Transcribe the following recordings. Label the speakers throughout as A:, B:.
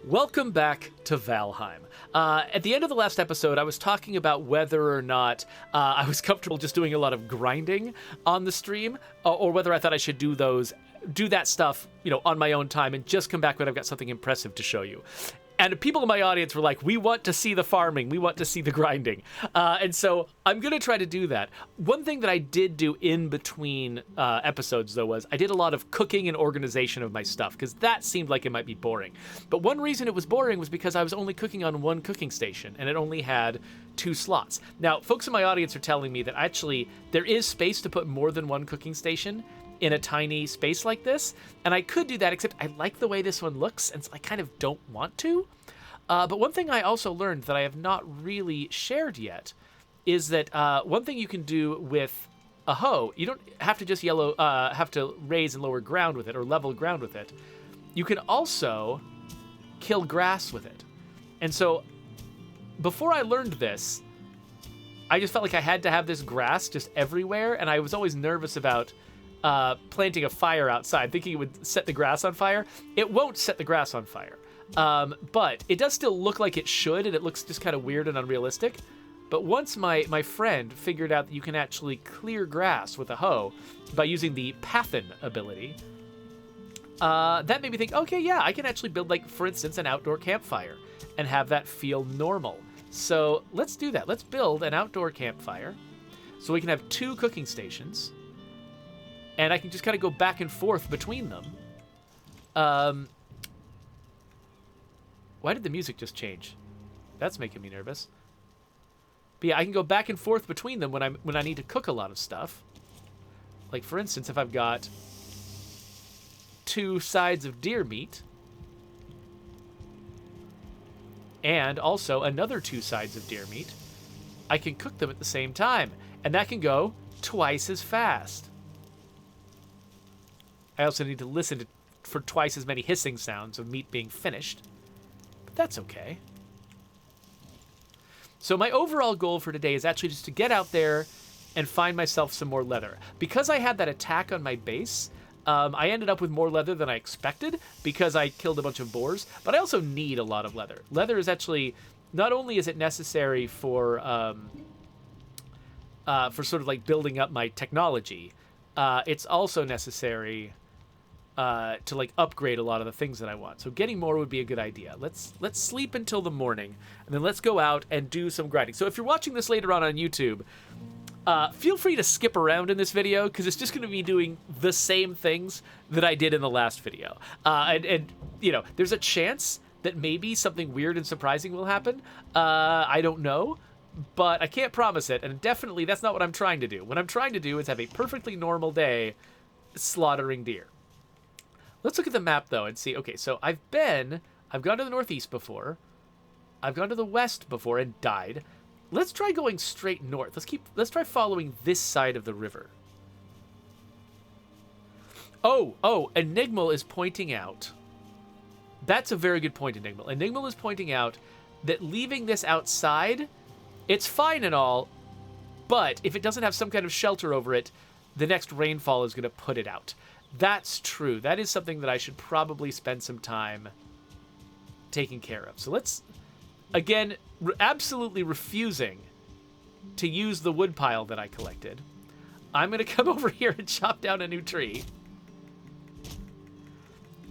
A: Welcome back to Valheim. At the end of the last episode, I was talking about whether or not I was comfortable just doing a lot of grinding on the stream, or whether I thought I should do that stuff, on my own time and just come back when I've got something impressive to show you. And people in my audience were like, we want to see the farming. We want to see the grinding. And so I'm going to try to do that. One thing that I did do in between episodes, though, was I did a lot of cooking and organization of my stuff, because that seemed like it might be boring. But one reason it was boring was because I was only cooking on one cooking station, and it only had 2 slots. Now, folks in my audience are telling me that actually there is space to put more than one cooking station in a tiny space like this, and I could do that, except I like the way this one looks, and so I kind of don't want to. But one thing I also learned that I have not really shared yet is that one thing you can do with a hoe, you don't have to just have to raise and lower ground with it, or level ground with it. You can also kill grass with it. And so before I learned this, I just felt like I had to have this grass just everywhere, and I was always nervous about planting a fire outside, thinking it would set the grass on fire. It won't set the grass on fire. But it does still look like it should, and it looks just kind of weird and unrealistic. But once my friend figured out that you can actually clear grass with a hoe by using the Pathin ability, that made me think, okay, yeah, I can actually build, like, for instance, an outdoor campfire and have that feel normal. So let's do that. Let's build an outdoor campfire so we can have 2 cooking stations, and I can just kind of go back and forth between them. Why did the music just change? That's making me nervous. But yeah, I can go back and forth between them when I need to cook a lot of stuff. Like, for instance, if I've got 2 sides of deer meat, and also another 2 sides of deer meat, I can cook them at the same time, and that can go twice as fast. I also need to listen for twice as many hissing sounds of meat being finished. That's okay. So my overall goal for today is actually just to get out there and find myself some more leather. Because I had that attack on my base, I ended up with more leather than I expected because I killed a bunch of boars, but I also need a lot of leather. Leather is actually, not only is it necessary for sort of like building up my technology, it's also necessary to like upgrade a lot of the things that I want. So getting more would be a good idea. Let's sleep until the morning, and then let's go out and do some grinding. So if you're watching this later on YouTube, feel free to skip around in this video, because it's just going to be doing the same things that I did in the last video. And there's a chance that maybe something weird and surprising will happen. I don't know, but I can't promise it, and definitely that's not what I'm trying to do. What I'm trying to do is have a perfectly normal day slaughtering deer. Let's look at the map, though, and see. Okay, so I've gone to the northeast before. I've gone to the west before and died. Let's try going straight north. Let's try following this side of the river. Oh, Enigmal is pointing out. That's a very good point, Enigmal. Enigmal is pointing out that leaving this outside, it's fine and all, but if it doesn't have some kind of shelter over it, the next rainfall is going to put it out. That's true. That is something that I should probably spend some time taking care of. So let's, again, absolutely refusing to use the wood pile that I collected. I'm going to come over here and chop down a new tree.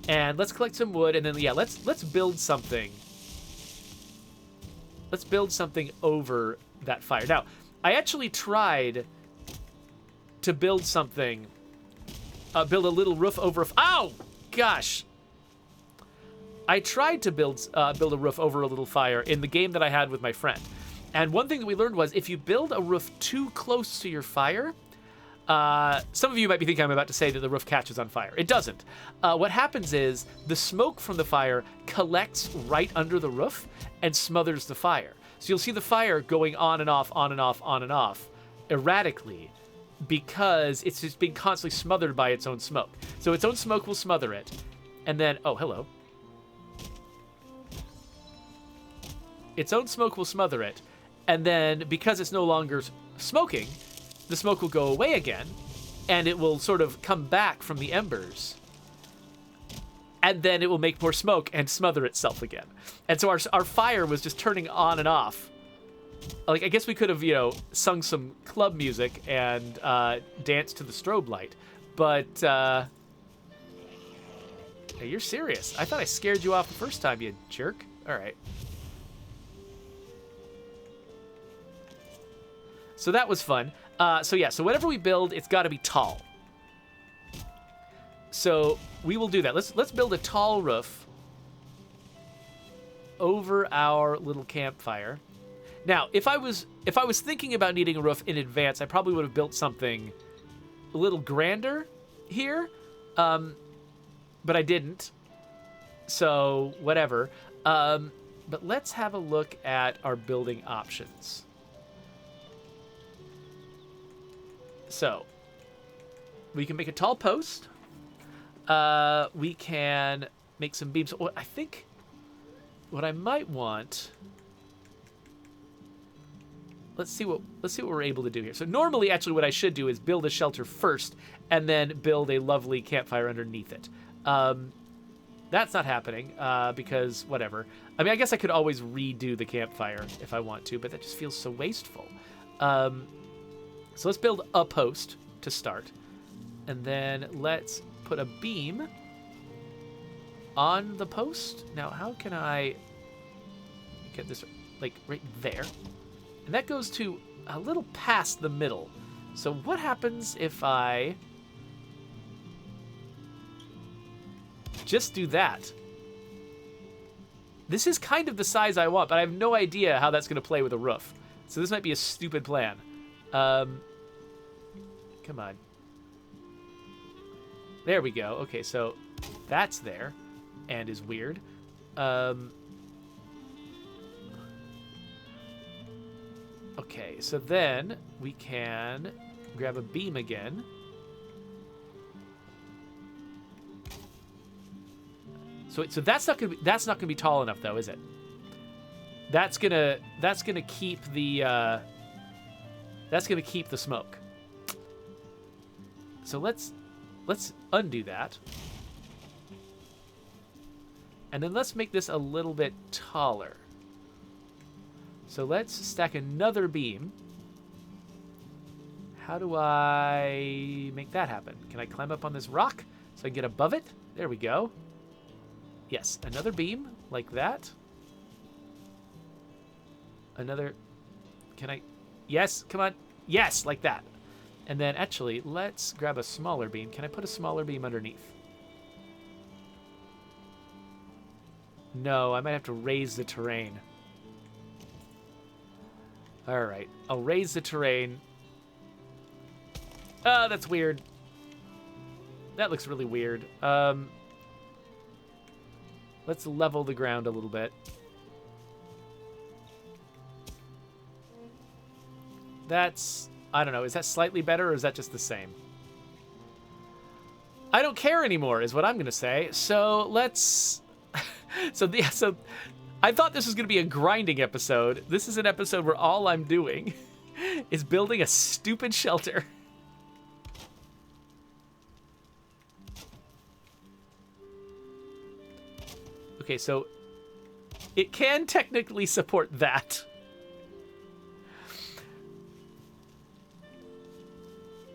A: And let's collect some wood, and then, yeah, let's build something. Let's build something over that fire. Now, I actually tried to build something... build a little roof over ow! Gosh! I tried to build a roof over a little fire in the game that I had with my friend. And one thing that we learned was if you build a roof too close to your fire, some of you might be thinking I'm about to say that the roof catches on fire. It doesn't. What happens is the smoke from the fire collects right under the roof and smothers the fire. So you'll see the fire going on and off, on and off, on and off, erratically, because it's just being constantly smothered by its own smoke. So its own smoke will smother it, and then, oh, hello. Its own smoke will smother it, and then because it's no longer smoking, the smoke will go away again, and it will sort of come back from the embers and then it will make more smoke and smother itself again. And so our fire was just turning on and off. Like, I guess we could have, you know, sung some club music and danced to the strobe light. But, hey, you're serious. I thought I scared you off the first time, you jerk. All right. So that was fun. So yeah, so whatever we build, it's got to be tall. So we will do that. Let's build a tall roof over our little campfire. Now, if I was thinking about needing a roof in advance, I probably would have built something a little grander here, but I didn't. So whatever. But let's have a look at our building options. So we can make a tall post. We can make some beams. Oh, I think what I might want. Let's see what we're able to do here. So normally, actually, what I should do is build a shelter first, and then build a lovely campfire underneath it. That's not happening because whatever. I mean, I guess I could always redo the campfire if I want to, but that just feels so wasteful. So let's build a post to start, and then let's put a beam on the post. Now, how can I get this, like, right there? And that goes to a little past the middle. So what happens if I just do that? This is kind of the size I want, but I have no idea how that's going to play with a roof. So this might be a stupid plan. Come on. There we go. Okay, so that's there and is weird. Okay, so then we can grab a beam again. So that's not gonna be tall enough though, is it? That's gonna keep the smoke. So let's undo that. And then let's make this a little bit taller. So let's stack another beam. How do I make that happen? Can I climb up on this rock so I can get above it? There we go. Yes, another beam like that. Another, can I, yes, come on. Yes, like that. And then actually, let's grab a smaller beam. Can I put a smaller beam underneath? No, I might have to raise the terrain. All right, I'll raise the terrain. Oh, that's weird. That looks really weird. Let's level the ground a little bit. That's, I don't know, is that slightly better or is that just the same? I don't care anymore is what I'm going to say. So let's, so I thought this was going to be a grinding episode. This is an episode where all I'm doing is building a stupid shelter. Okay, so it can technically support that.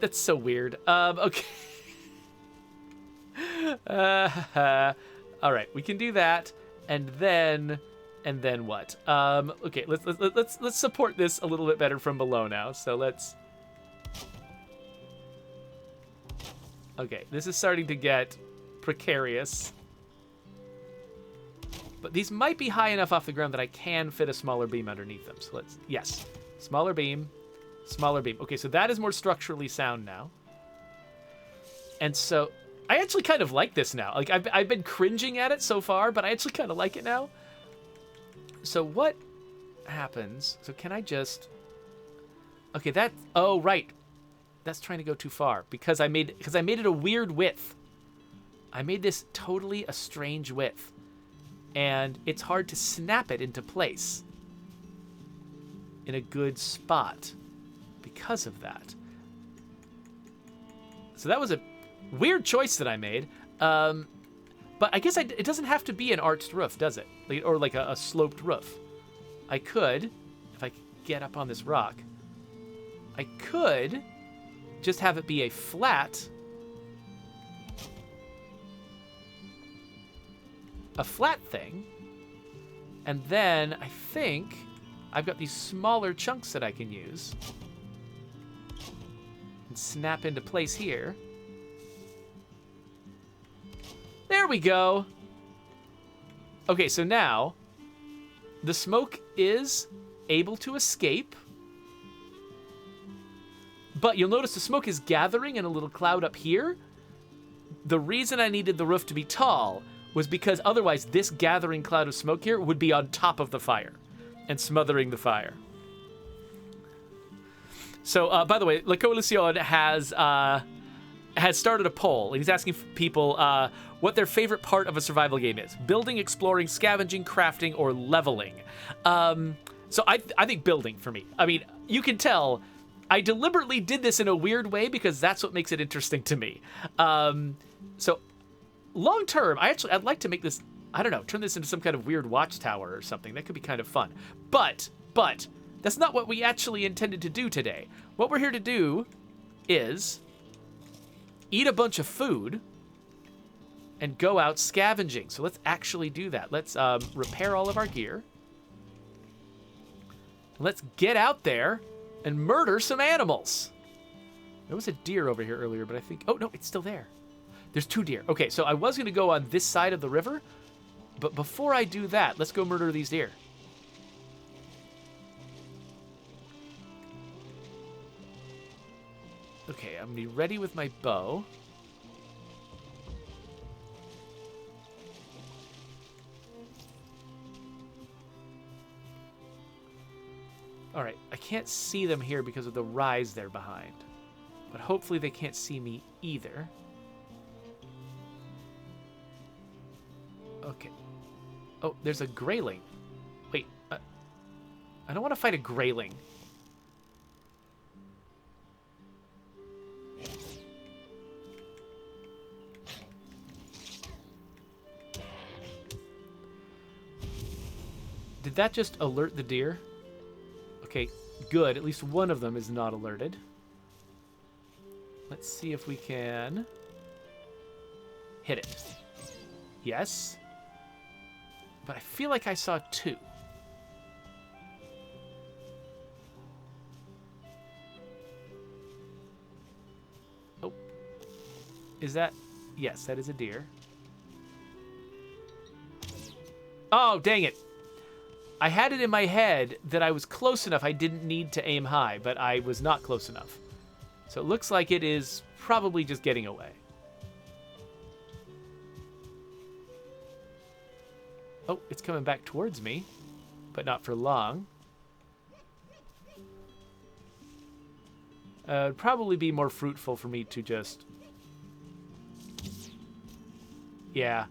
A: That's so weird. Okay. All right, we can do that, and then what? Okay, let's support this a little bit better from below now. So let's. Okay, this is starting to get precarious. But these might be high enough off the ground that I can fit a smaller beam underneath them. So let's, yes, smaller beam, smaller beam. Okay, so that is more structurally sound now. And so I actually kind of like this now. Like I've been cringing at it so far, but I actually kind of like it now. So what happens? So can I just, okay, that, oh, right. That's trying to go too far because I made it a weird width. I made this totally a strange width. And it's hard to snap it into place in a good spot because of that. So that was a weird choice that I made. But But I guess it doesn't have to be an arched roof, does it? Or like a sloped roof. I could, if I could get up on this rock, I could just have it be a flat thing. And then I think I've got these smaller chunks that I can use and snap into place here. There we go. Okay, so now the smoke is able to escape. But you'll notice the smoke is gathering in a little cloud up here. The reason I needed the roof to be tall was because otherwise this gathering cloud of smoke here would be on top of the fire and smothering the fire. So, by the way, La Coalición has started a poll. He's asking people what their favorite part of a survival game is. Building, exploring, scavenging, crafting, or leveling. So I think building for me. I mean, you can tell I deliberately did this in a weird way because that's what makes it interesting to me. So long term, I'd like to make this, I don't know, turn this into some kind of weird watchtower or something. That could be kind of fun. But that's not what we actually intended to do today. What we're here to do is eat a bunch of food and go out scavenging. So let's actually do that. Let's repair all of our gear. Let's get out there and murder some animals. There was a deer over here earlier, but I think... Oh, no, it's still there. There's 2 deer. Okay, so I was going to go on this side of the river, but before I do that, let's go murder these deer. Okay, I'm going to be ready with my bow. All right, I can't see them here because of the rise they're behind. But hopefully they can't see me either. Okay. Oh, there's a grayling. Wait, I don't want to fight a grayling. Did that just alert the deer? Okay, good. At least one of them is not alerted. Let's see if we can hit it. Yes. But I feel like I saw 2. Oh. Is that... Yes, that is a deer. Oh, dang it. I had it in my head that I was close enough. I didn't need to aim high, but I was not close enough. So it looks like it is probably just getting away. Oh, it's coming back towards me, but not for long. It'd probably be more fruitful for me to just... Yeah.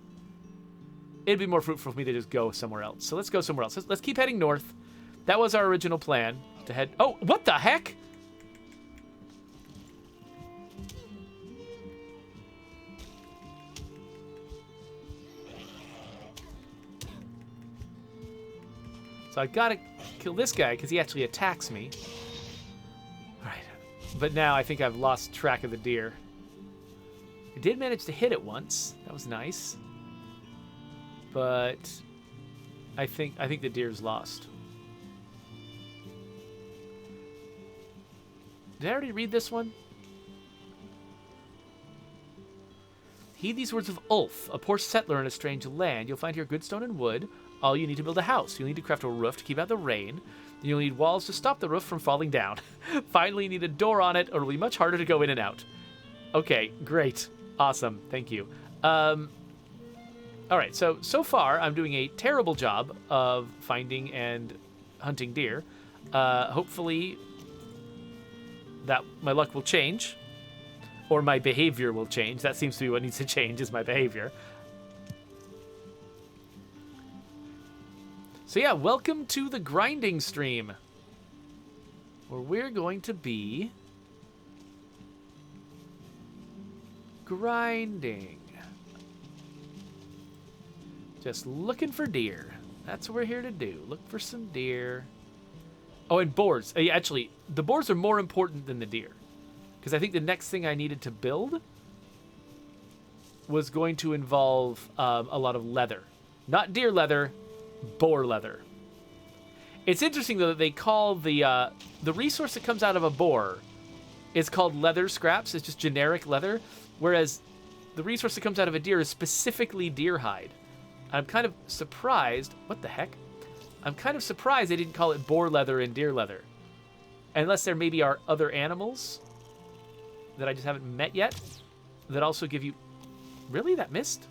A: It'd be more fruitful for me to just go somewhere else. So let's go somewhere else. Let's keep heading north. That was our original plan, to head... Oh, what the heck? So I gotta kill this guy because he actually attacks me. All right. But now I think I've lost track of the deer. I did manage to hit it once. That was nice. But I think the deer's lost. Did I already read this one? Heed these words of Ulf, a poor settler in a strange land. You'll find here good stone and wood. All you need to build a house. You'll need to craft a roof to keep out the rain. You'll need walls to stop the roof from falling down. Finally, you need a door on it, or it'll be much harder to go in and out. Okay, great. Awesome. Thank you. All right, so far, I'm doing a terrible job of finding and hunting deer. Hopefully, that my luck will change, or my behavior will change. That seems to be what needs to change, is my behavior. So yeah, welcome to the grinding stream, where we're going to be grinding. Just looking for deer. That's what we're here to do. Look for some deer. Oh, and boars. Actually, the boars are more important than the deer. Because I think the next thing I needed to build was going to involve a lot of leather. Not deer leather, boar leather. It's interesting, though, that they call the resource that comes out of a boar is called leather scraps. It's just generic leather. Whereas the resource that comes out of a deer is specifically deer hide. I'm kind of surprised. What the heck? I'm kind of surprised they didn't call it boar leather and deer leather. Unless there maybe are other animals that I just haven't met yet that also give you... Really? That missed?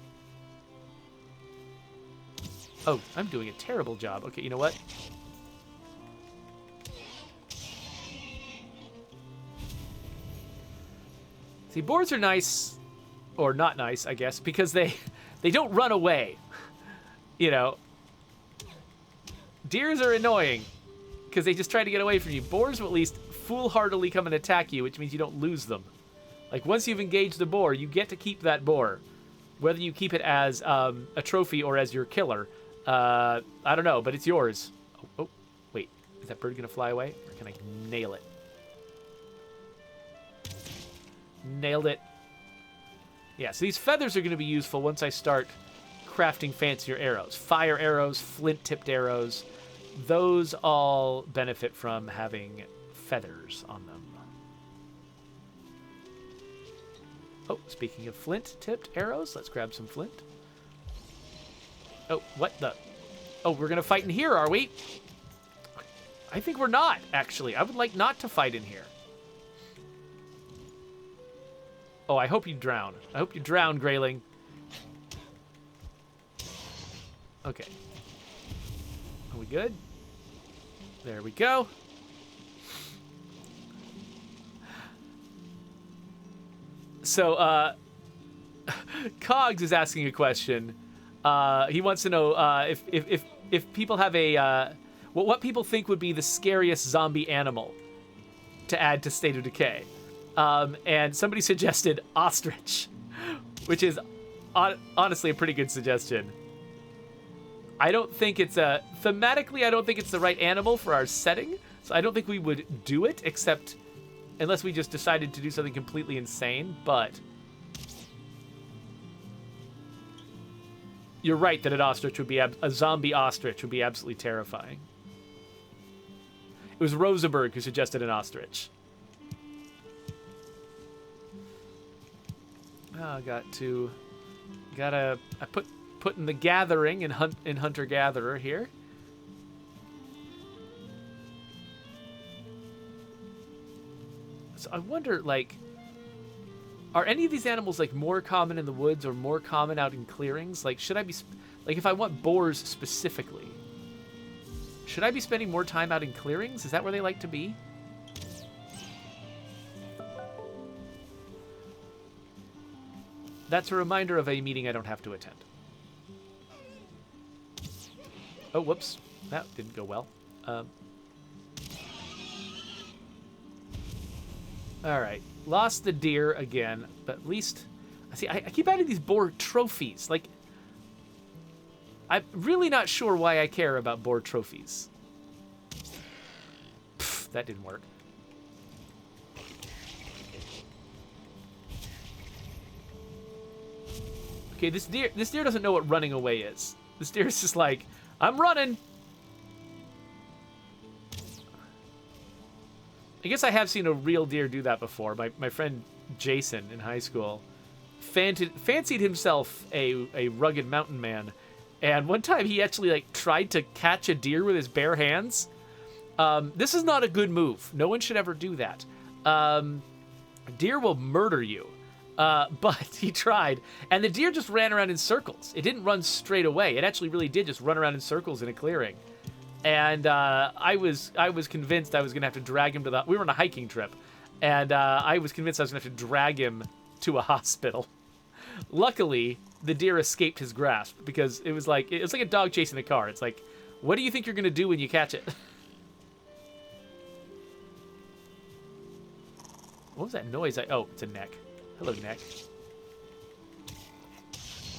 A: Oh, I'm doing a terrible job. Okay, you know what? See, boars are nice, or not nice, I guess, because they don't run away. You know, deers are annoying because they just try to get away from you. Boars will at least foolhardily come and attack you, which means you don't lose them. Like, once you've engaged the boar, you get to keep that boar. Whether you keep it as a trophy or as your killer, I don't know, but it's yours. Oh, wait. Is that bird going to fly away? Or can I nail it? Nailed it. Yeah, so these feathers are going to be useful once I start crafting fancier arrows. Fire arrows, flint-tipped arrows. Those all benefit from having feathers on them. Oh, speaking of flint-tipped arrows, let's grab some flint. Oh, what the? Oh, we're going to fight in here, are we? I think we're not, actually. I would like not to fight in here. Oh, I hope you drown. I hope you drown, Greyling. Okay. Are we good? There we go. So, Cogs is asking a question. He wants to know if people have a what people think would be the scariest zombie animal to add to State of Decay. And somebody suggested Ostrich, which is honestly a pretty good suggestion. I don't think it's thematically, I don't think it's the right animal for our setting, so I don't think we would do it, except unless we just decided to do something completely insane, but you're right that an ostrich would be, a zombie ostrich would be absolutely terrifying. It was Rosenberg who suggested an ostrich. Oh, I put in the gathering in hunter-gatherer here. So I wonder, like, are any of these animals, like, more common in the woods or more common out in clearings? Like, should I be, like, if I want boars specifically, should I be spending more time out in clearings? Is that where they like to be? That's a reminder of a meeting I don't have to attend. Oh, whoops. That didn't go well. Alright. Lost the deer again, but at least... See, I keep adding these boar trophies. Like, I'm really not sure why I care about boar trophies. Pfft, that didn't work. Okay, this deer doesn't know what running away is. This deer is just like, I'm running. I guess I have seen a real deer do that before. My friend Jason in high school fancied himself a rugged mountain man, and one time he actually like tried to catch a deer with his bare hands. This is not a good move. No one should ever do that. Deer will murder you. But he tried, and the deer just ran around in circles. It didn't run straight away. It actually really did just run around in circles in a clearing. And I was convinced I was gonna have to drag him to the. We were on a hiking trip, and I was convinced I was gonna have to drag him to a hospital. Luckily, the deer escaped his grasp because it was like a dog chasing a car. It's like, what do you think you're gonna do when you catch it? What was that noise? Oh, it's a neck. Hello, neck.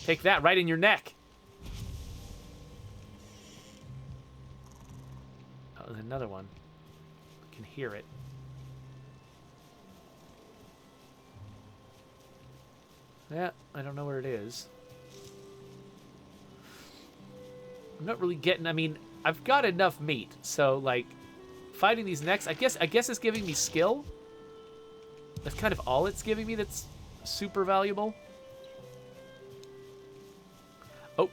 A: Take that right in your neck. There's another one. I can hear it. Yeah, I don't know where it is. I'm not really getting... I mean, I've got enough meat, so, like, fighting these next... I guess it's giving me skill. That's kind of all it's giving me that's super valuable. Oh,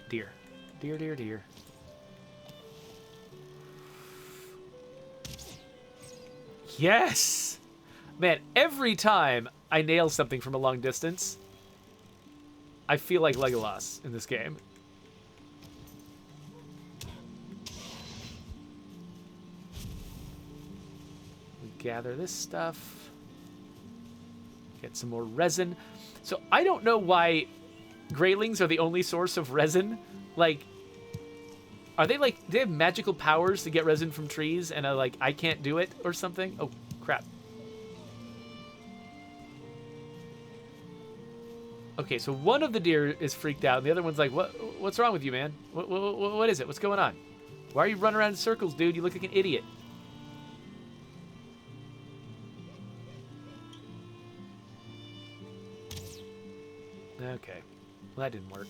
A: deer. Deer, deer, deer. Yes! Man, every time I nail something from a long distance, I feel like Legolas in this game. We gather this stuff. Get some more resin. So I don't know why Greylings are the only source of resin. Like, are they like, do they have magical powers to get resin from trees and I can't do it or something? Oh, crap. Okay, so one of the deer is freaked out, and the other one's like, what's wrong with you, man? What is it? What's going on? Why are you running around in circles, dude? You look like an idiot. Okay. Well, that didn't work.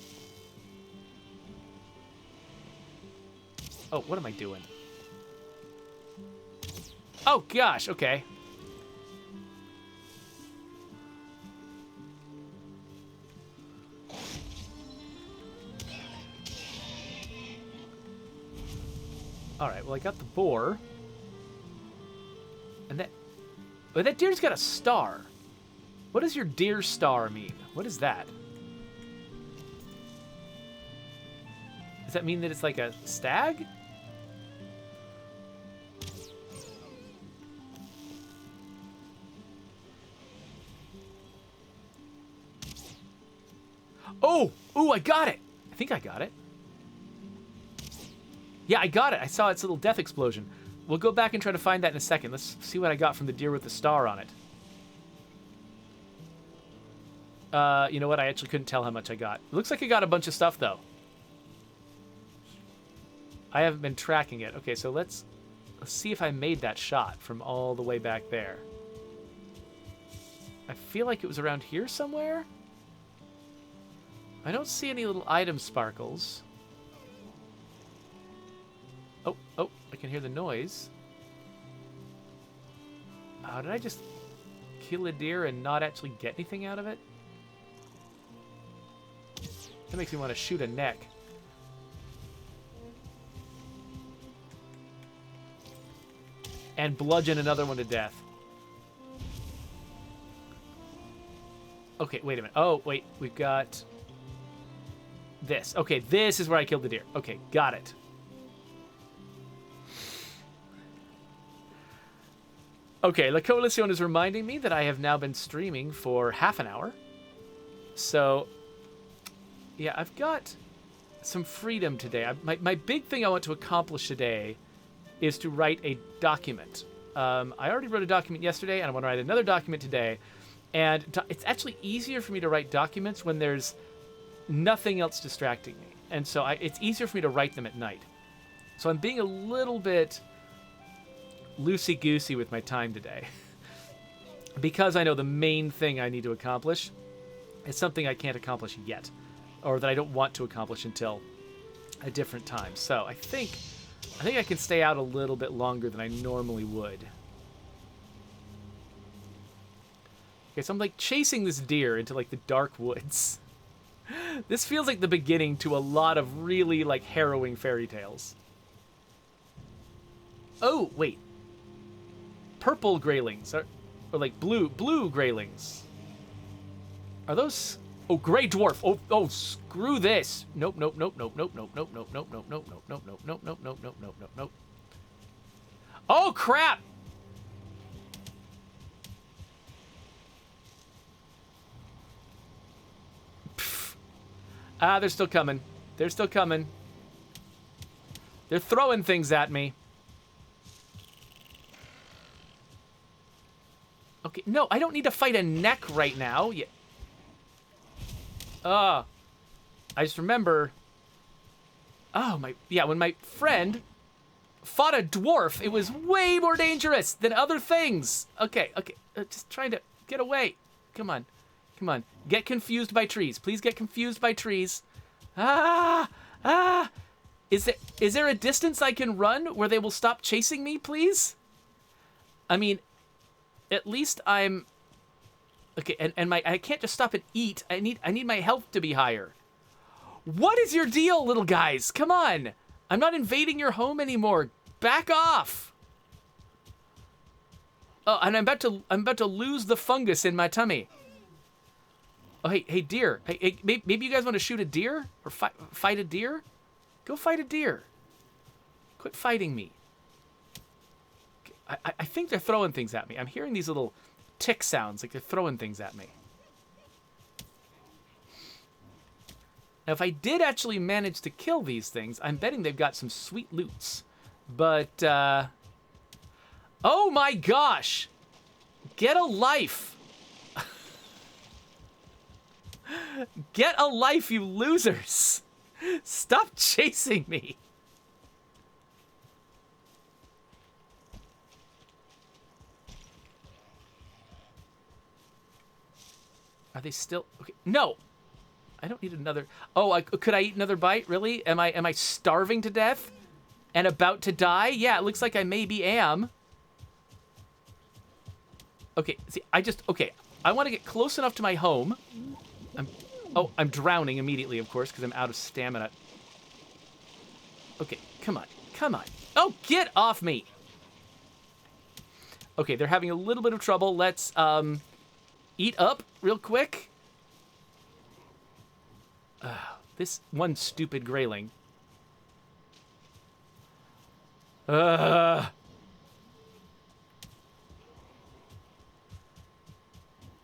A: Oh, what am I doing? Oh, gosh, okay. Alright, well, I got the boar. And that... Oh, that deer's got a star. What does your deer star mean? What is that? Does that mean that it's like a stag? Oh! Ooh, I got it! I think I got it. Yeah, I got it. I saw its little death explosion. We'll go back and try to find that in a second. Let's see what I got from the deer with the star on it. You know what? I actually couldn't tell how much I got. It looks like I got a bunch of stuff, though. I haven't been tracking it. Okay, so let's see if I made that shot from all the way back there. I feel like it was around here somewhere. I don't see any little item sparkles. Oh, I can hear the noise. Oh, did I just kill a deer and not actually get anything out of it? That makes me want to shoot a neck. And bludgeon another one to death. Okay, wait a minute. Oh, wait, we've got this. Okay, this is where I killed the deer. Okay, got it. Okay, La Coalición is reminding me that I have now been streaming for half an hour. So, yeah, I've got some freedom today. My big thing I want to accomplish today is to write a document. I already wrote a document yesterday, and I want to write another document today. And it's actually easier for me to write documents when there's nothing else distracting me. And so it's easier for me to write them at night. So I'm being a little bit loosey-goosey with my time today. Because I know the main thing I need to accomplish is something I can't accomplish yet. Or that I don't want to accomplish until a different time. So I think I can stay out a little bit longer than I normally would. Okay, so I'm like chasing this deer into like the dark woods. This feels like the beginning to a lot of really like harrowing fairy tales. Oh, wait. Purple Greylings, or like blue Greylings. Are those... Oh, Grey Dwarf. Oh, screw this. Nope. Oh, crap. Ah, they're still coming. They're still coming. They're throwing things at me. Okay, no, I don't need to fight a neck right now. Yeah. I just remember... Oh, yeah, when my friend fought a dwarf. It was way more dangerous than other things. Okay. Just trying to get away. Come on. Get confused by trees. Please get confused by trees. Is there a distance I can run where they will stop chasing me, please? I mean, at least I'm... Okay, and I can't just stop and eat. I need my health to be higher. What is your deal, little guys? Come on. I'm not invading your home anymore. Back off. Oh, and I'm about to lose the fungus in my tummy. Oh, hey, deer. Hey, maybe you guys want to shoot a deer or fight a deer? Go fight a deer. Quit fighting me. I think they're throwing things at me. I'm hearing these little tick sounds like they're throwing things at me. Now, if I did actually manage to kill these things, I'm betting they've got some sweet loots. But, oh my gosh! Get a life! Get a life, you losers! Stop chasing me! Are they still... Okay, no! I don't need another... Oh, could I eat another bite? Really? Am I starving to death? And about to die? Yeah, it looks like I maybe am. Okay, see, okay, I want to get close enough to my home. I'm drowning immediately, of course, because I'm out of stamina. Okay, come on. Oh, get off me! Okay, they're having a little bit of trouble. Let's, eat up real quick. This one stupid grayling.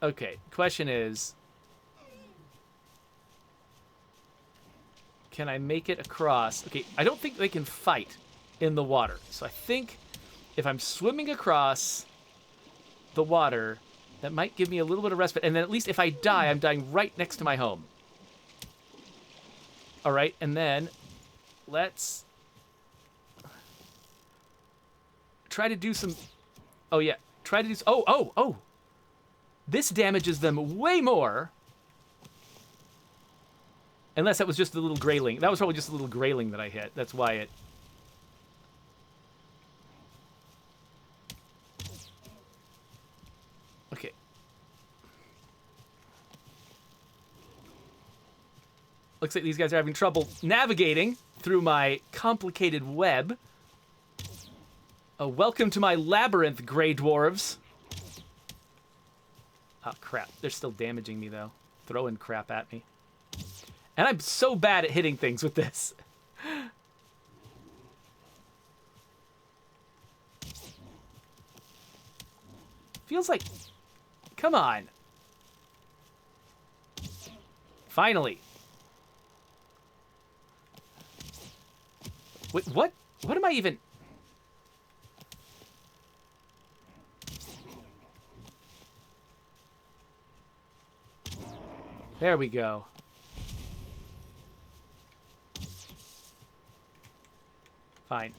A: Okay, question is... Can I make it across? Okay, I don't think they can fight in the water. So I think if I'm swimming across the water, that might give me a little bit of respite. And then at least if I die, I'm dying right next to my home. All right, and then let's try to do some... Oh, yeah. Try to do... Oh! This damages them way more. Unless that was just the little grayling. That was probably just a little grayling that I hit. That's why it... Okay. Looks like these guys are having trouble navigating through my complicated web. Welcome to my labyrinth, Greydwarves. Oh, crap. They're still damaging me, though. Throwing crap at me. And I'm so bad at hitting things with this. Feels like... Come on. Finally. Wait, what? What am I even... There we go. Fine.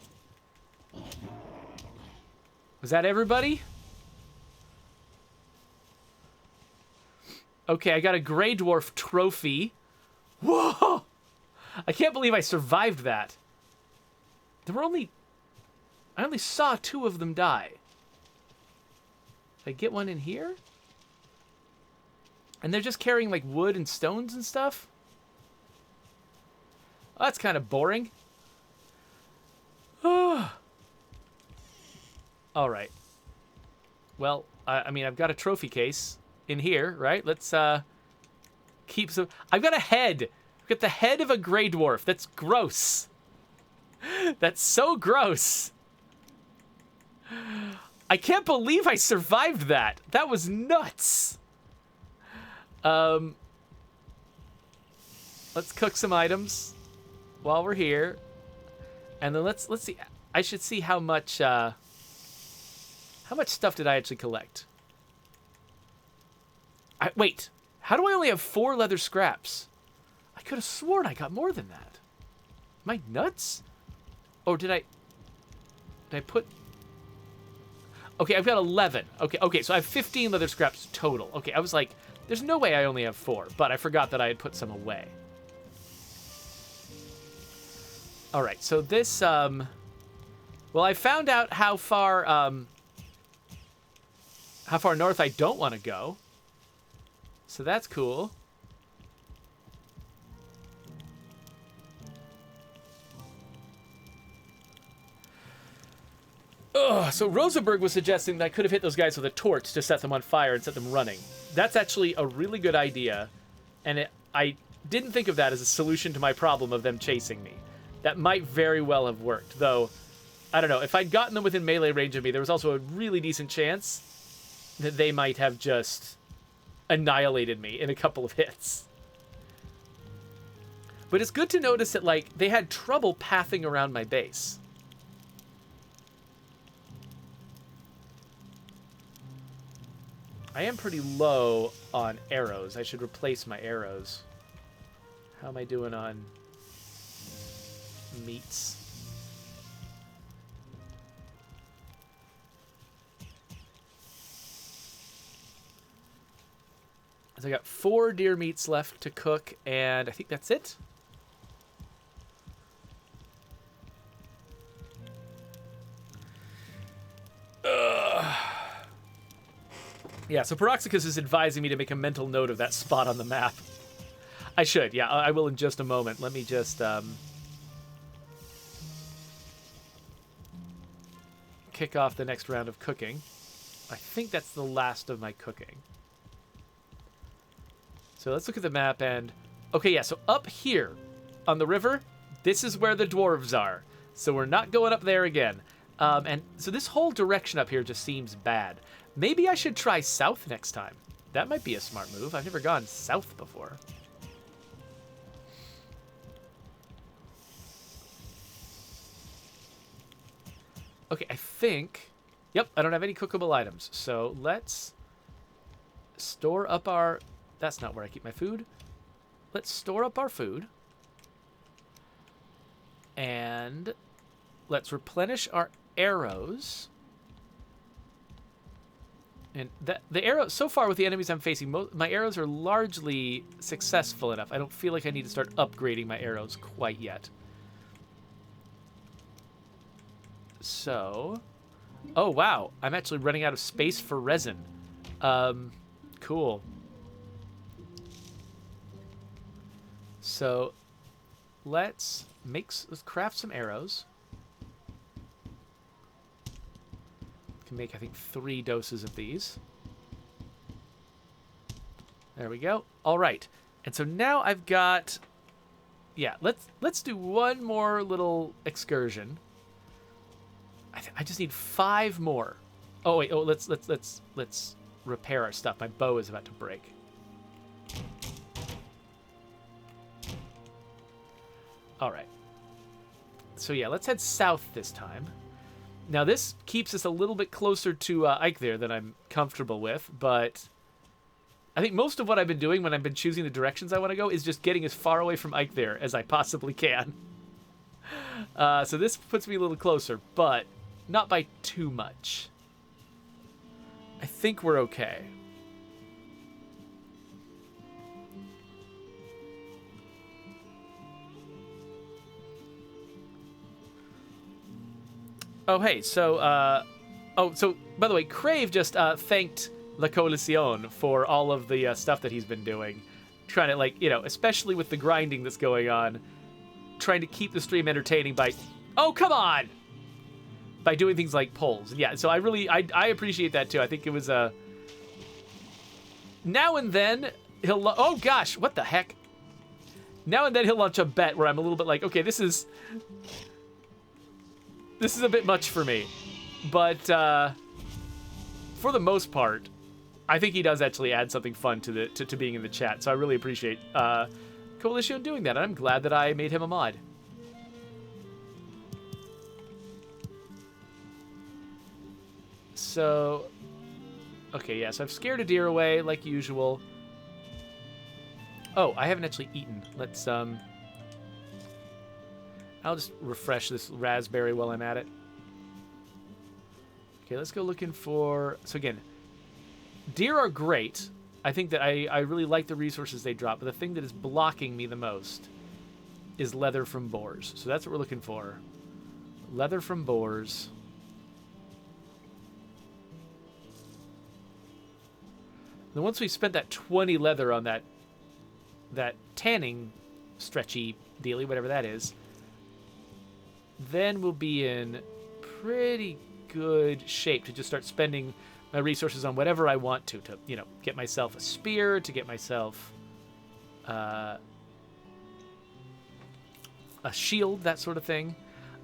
A: Was that everybody? Okay, I got a Grey Dwarf trophy. Whoa! I can't believe I survived that. There were only... I only saw 2 of them die. Did I get one in here? And they're just carrying, like, wood and stones and stuff? Oh, that's kind of boring. Alright. Well, I mean, I've got a trophy case in here, right? Let's, keep some... I've got a head! I've got the head of a Grey Dwarf. That's gross. That's so gross. I can't believe I survived that. That was nuts. Let's cook some items while we're here. And then let's see. I should see how much stuff did I actually collect? Wait, how do I only have 4 leather scraps? I could have sworn I got more than that. Am I nuts? Or did I... Did I put... Okay, I've got 11. Okay, so I have 15 leather scraps total. Okay, I was like, there's no way I only have 4, but I forgot that I had put some away. All right, so this, well, I found out how far north I don't want to go. So that's cool. Ugh, so Rosenberg was suggesting that I could have hit those guys with a torch to set them on fire and set them running. That's actually a really good idea, and I didn't think of that as a solution to my problem of them chasing me. That might very well have worked, though, I don't know. If I'd gotten them within melee range of me, there was also a really decent chance that they might have just annihilated me in a couple of hits. But it's good to notice that, like, they had trouble pathing around my base. I am pretty low on arrows. I should replace my arrows. How am I doing on meats? So I got 4 deer meats left to cook, and I think that's it. Yeah, so Peroxicus is advising me to make a mental note of that spot on the map. I should, yeah, I will in just a moment. Let me just kick off the next round of cooking. I think that's the last of my cooking. So let's look at the map and... Okay, yeah, so up here on the river, this is where the dwarves are. So we're not going up there again. And so this whole direction up here just seems bad. Maybe I should try south next time. That might be a smart move. I've never gone south before. Okay, I think... Yep, I don't have any cookable items. So let's store up our... That's not where I keep my food. Let's store up our food. And let's replenish our arrows. And the arrows, so far with the enemies I'm facing, my arrows are largely successful enough. I don't feel like I need to start upgrading my arrows quite yet. So, oh wow, I'm actually running out of space for resin. Cool. So, let's craft some arrows. Can make, I think, 3 doses of these. There we go. All right, and so now I've got. Yeah, let's do one more little excursion. I just need 5 more. Oh wait, let's repair our stuff. My bow is about to break. All right. So yeah, let's head south this time. Now this keeps us a little bit closer to Eikthyr than I'm comfortable with, but I think most of what I've been doing when I've been choosing the directions I want to go is just getting as far away from Eikthyr as I possibly can. So this puts me a little closer, but not by too much. I think we're okay. Oh, hey, so, so, by the way, Crave just thanked La Coalition for all of the stuff that he's been doing. Trying to, like, you know, especially with the grinding that's going on, trying to keep the stream entertaining by... Oh, come on! By doing things like polls. Yeah, so I appreciate that, too. I think it was, now and then, he'll... Oh, gosh, what the heck? Now and then he'll launch a bet where I'm a little bit like, okay, this is a bit much for me. But, for the most part, I think he does actually add something fun to being in the chat. So I really appreciate Coalition doing that. And I'm glad that I made him a mod. So, okay, yeah, so I've scared a deer away like usual. Oh, I haven't actually eaten. Let's, I'll just refresh this raspberry while I'm at it. Okay, let's go looking for... So again, deer are great. I think that I really like the resources they drop, but the thing that is blocking me the most is leather from boars. So that's what we're looking for. Leather from boars. Then once we've spent that 20 leather on that tanning stretchy dealy, whatever that is, then we'll be in pretty good shape to just start spending my resources on whatever I want to you know, get myself a spear, to get myself a shield, that sort of thing.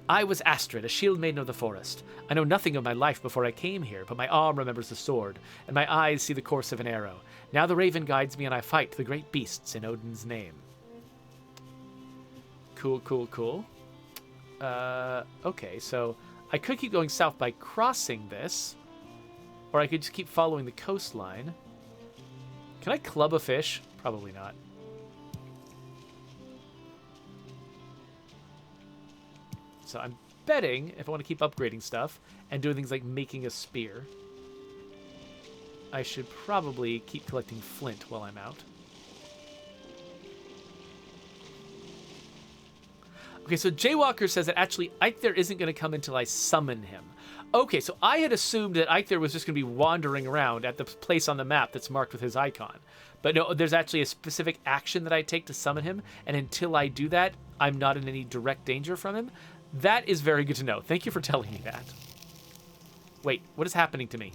A: I was Astrid, a shield maiden of the forest. I know nothing of my life before I came here, but my arm remembers the sword, and my eyes see the course of an arrow. Now the raven guides me, and I fight the great beasts in Odin's name. Cool, cool, cool. Okay, so I could keep going south by crossing this, or I could just keep following the coastline. Can I club a fish? Probably not. So I'm betting if I want to keep upgrading stuff and doing things like making a spear, I should probably keep collecting flint while I'm out. Okay, so Jaywalker says that actually Eikthyr isn't going to come until I summon him. Okay, so I had assumed that Eikthyr was just going to be wandering around at the place on the map that's marked with his icon. But no, there's actually a specific action that I take to summon him, and until I do that, I'm not in any direct danger from him. That is very good to know. Thank you for telling me that. Wait, what is happening to me?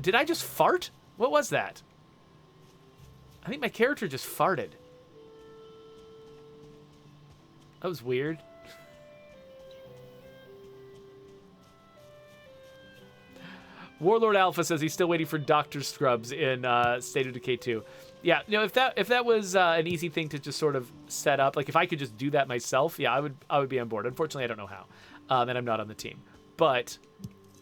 A: Did I just fart? What was that? I think my character just farted. That was weird. Warlord Alpha says he's still waiting for Dr. Scrubs in State of Decay 2. Yeah, you know, if that was an easy thing to just sort of set up, like if I could just do that myself, yeah, I would be on board. Unfortunately, I don't know how, and I'm not on the team. But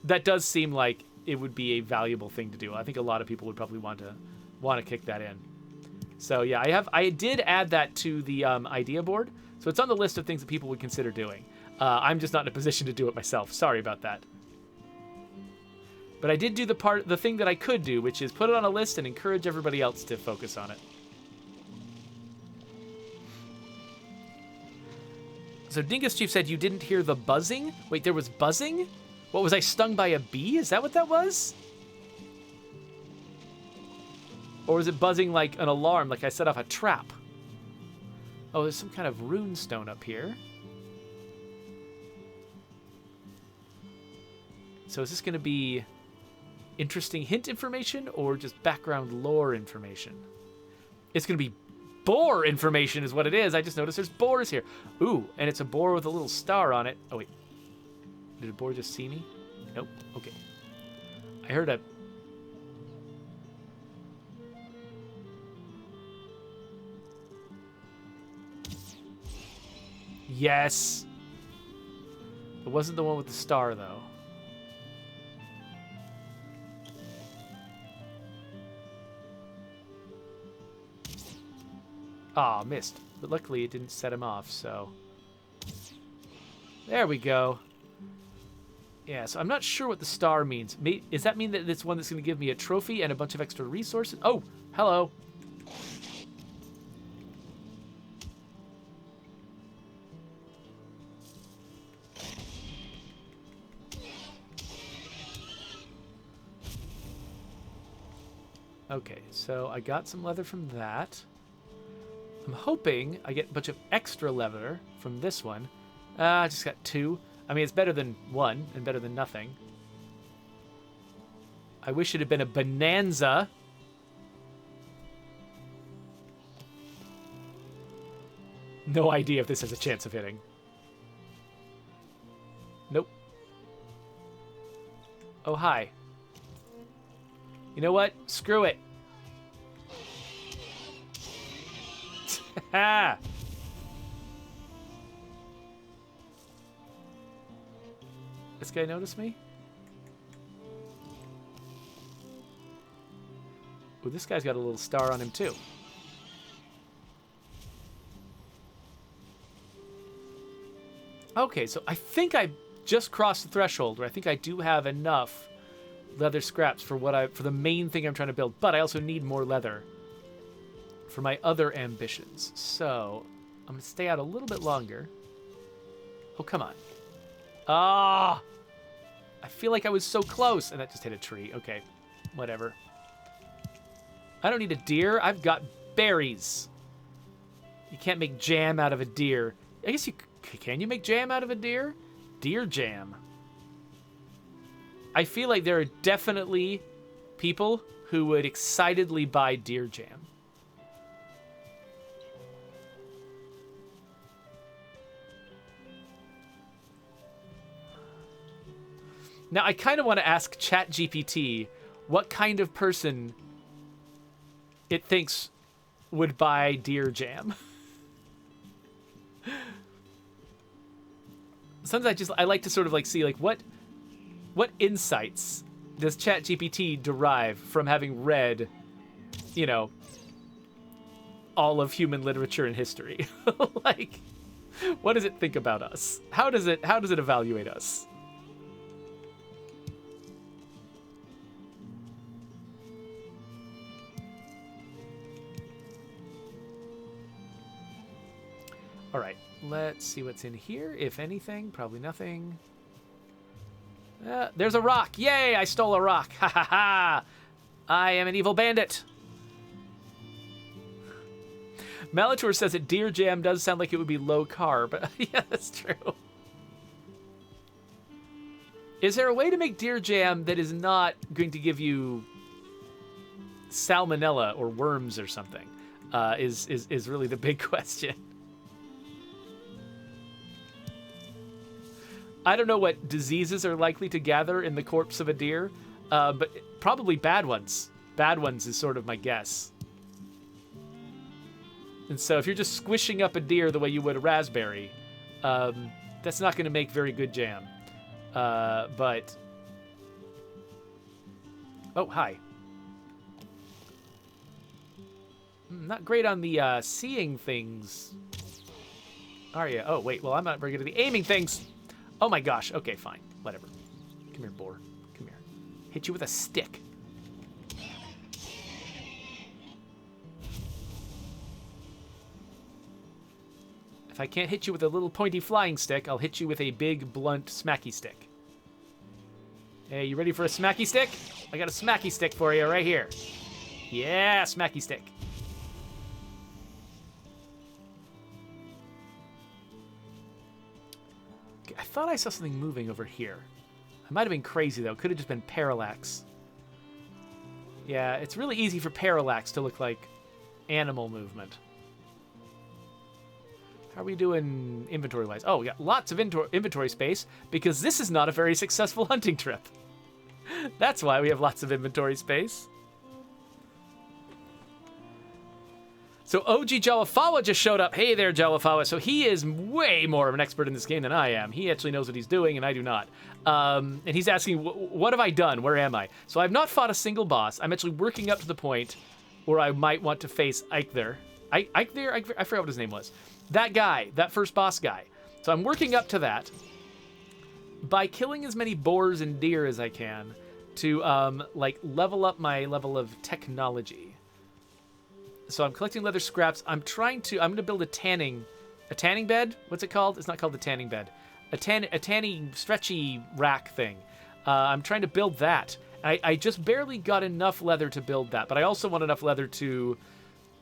A: that does seem like it would be a valuable thing to do. I think a lot of people would probably want to kick that in. So yeah, I did add that to the idea board, so it's on the list of things that people would consider doing. I'm just not in a position to do it myself. Sorry about that. But I did do the thing that I could do, which is put it on a list and encourage everybody else to focus on it. So Dingus Chief said you didn't hear the buzzing? Wait, there was buzzing? What, was I stung by a bee? Is that what that was? Or was it buzzing like an alarm, like I set off a trap? Oh, there's some kind of rune stone up here. So is this going to be interesting hint information or just background lore information? It's going to be boar information is what it is. I just noticed there's boars here. Ooh, and it's a boar with a little star on it. Oh, wait. Did a boar just see me? Nope. Okay. I heard a... Yes! It wasn't the one with the star, though. Ah, missed. But luckily it didn't set him off, so... There we go. Yeah, so I'm not sure what the star means. Does that mean that it's one that's going to give me a trophy and a bunch of extra resources? Oh, hello. Okay, so I got some leather from that. I'm hoping I get a bunch of extra leather from this one. I just got 2. I mean, it's better than 1 and better than nothing. I wish it had been a bonanza. No idea if this has a chance of hitting. Nope. Oh, hi. You know what? Screw it. Ha! This guy noticed me? Ooh, this guy's got a little star on him too. Okay, so I think I just crossed the threshold where I think I do have enough leather scraps for for the main thing I'm trying to build, but I also need more leather for my other ambitions. So I'm gonna stay out a little bit longer. Oh, come on. Ah! I feel like I was so close, and that just hit a tree. Okay, whatever. I don't need a deer. I've got berries. You can't make jam out of a deer. I guess can you make jam out of a deer? Deer jam. I feel like there are definitely people who would excitedly buy deer jam. Now, I kind of want to ask ChatGPT what kind of person it thinks would buy deer jam. Sometimes I like to sort of like see like what insights does ChatGPT derive from having read, you know, all of human literature and history. Like, what does it think about us? How does it evaluate us? All right, let's see what's in here. If anything, probably nothing. There's a rock. Yay, I stole a rock. Ha ha ha. I am an evil bandit. Malator says that deer jam does sound like it would be low carb. Yeah, that's true. Is there a way to make deer jam that is not going to give you salmonella or worms or something? Is really the big question. I don't know what diseases are likely to gather in the corpse of a deer, but probably bad ones. Bad ones is sort of my guess. And so if you're just squishing up a deer the way you would a raspberry, that's not going to make very good jam. But... Oh, hi. Not great on the seeing things. Are you? Oh, wait. Well, I'm not very good at the aiming things. Oh my gosh. Okay, fine. Whatever. Come here, boar. Come here. Hit you with a stick. If I can't hit you with a little pointy flying stick, I'll hit you with a big, blunt, smacky stick. Hey, you ready for a smacky stick? I got a smacky stick for you right here. Yeah, smacky stick. I thought I saw something moving over here. I might have been crazy, though. Could have just been parallax. Yeah, it's really easy for parallax to look like animal movement. How are we doing inventory-wise? Oh, we got lots of inventory space because this is not a very successful hunting trip. That's why we have lots of inventory space. So OG Jawafawa just showed up. Hey there, Jawafawa. So he is way more of an expert in this game than I am. He actually knows what he's doing, and I do not. And he's asking, what have I done? Where am I? So I've not fought a single boss. I'm actually working up to the point where I might want to face Eikthyr. Eikthyr? I forgot what his name was. That guy, that first boss guy. So I'm working up to that by killing as many boars and deer as I can to like level up my level of technology. So I'm collecting leather scraps. I'm going to build a tanning bed. What's it called? It's not called the tanning bed. A tanning stretchy rack thing. I'm trying to build that. I just barely got enough leather to build that, but I also want enough leather to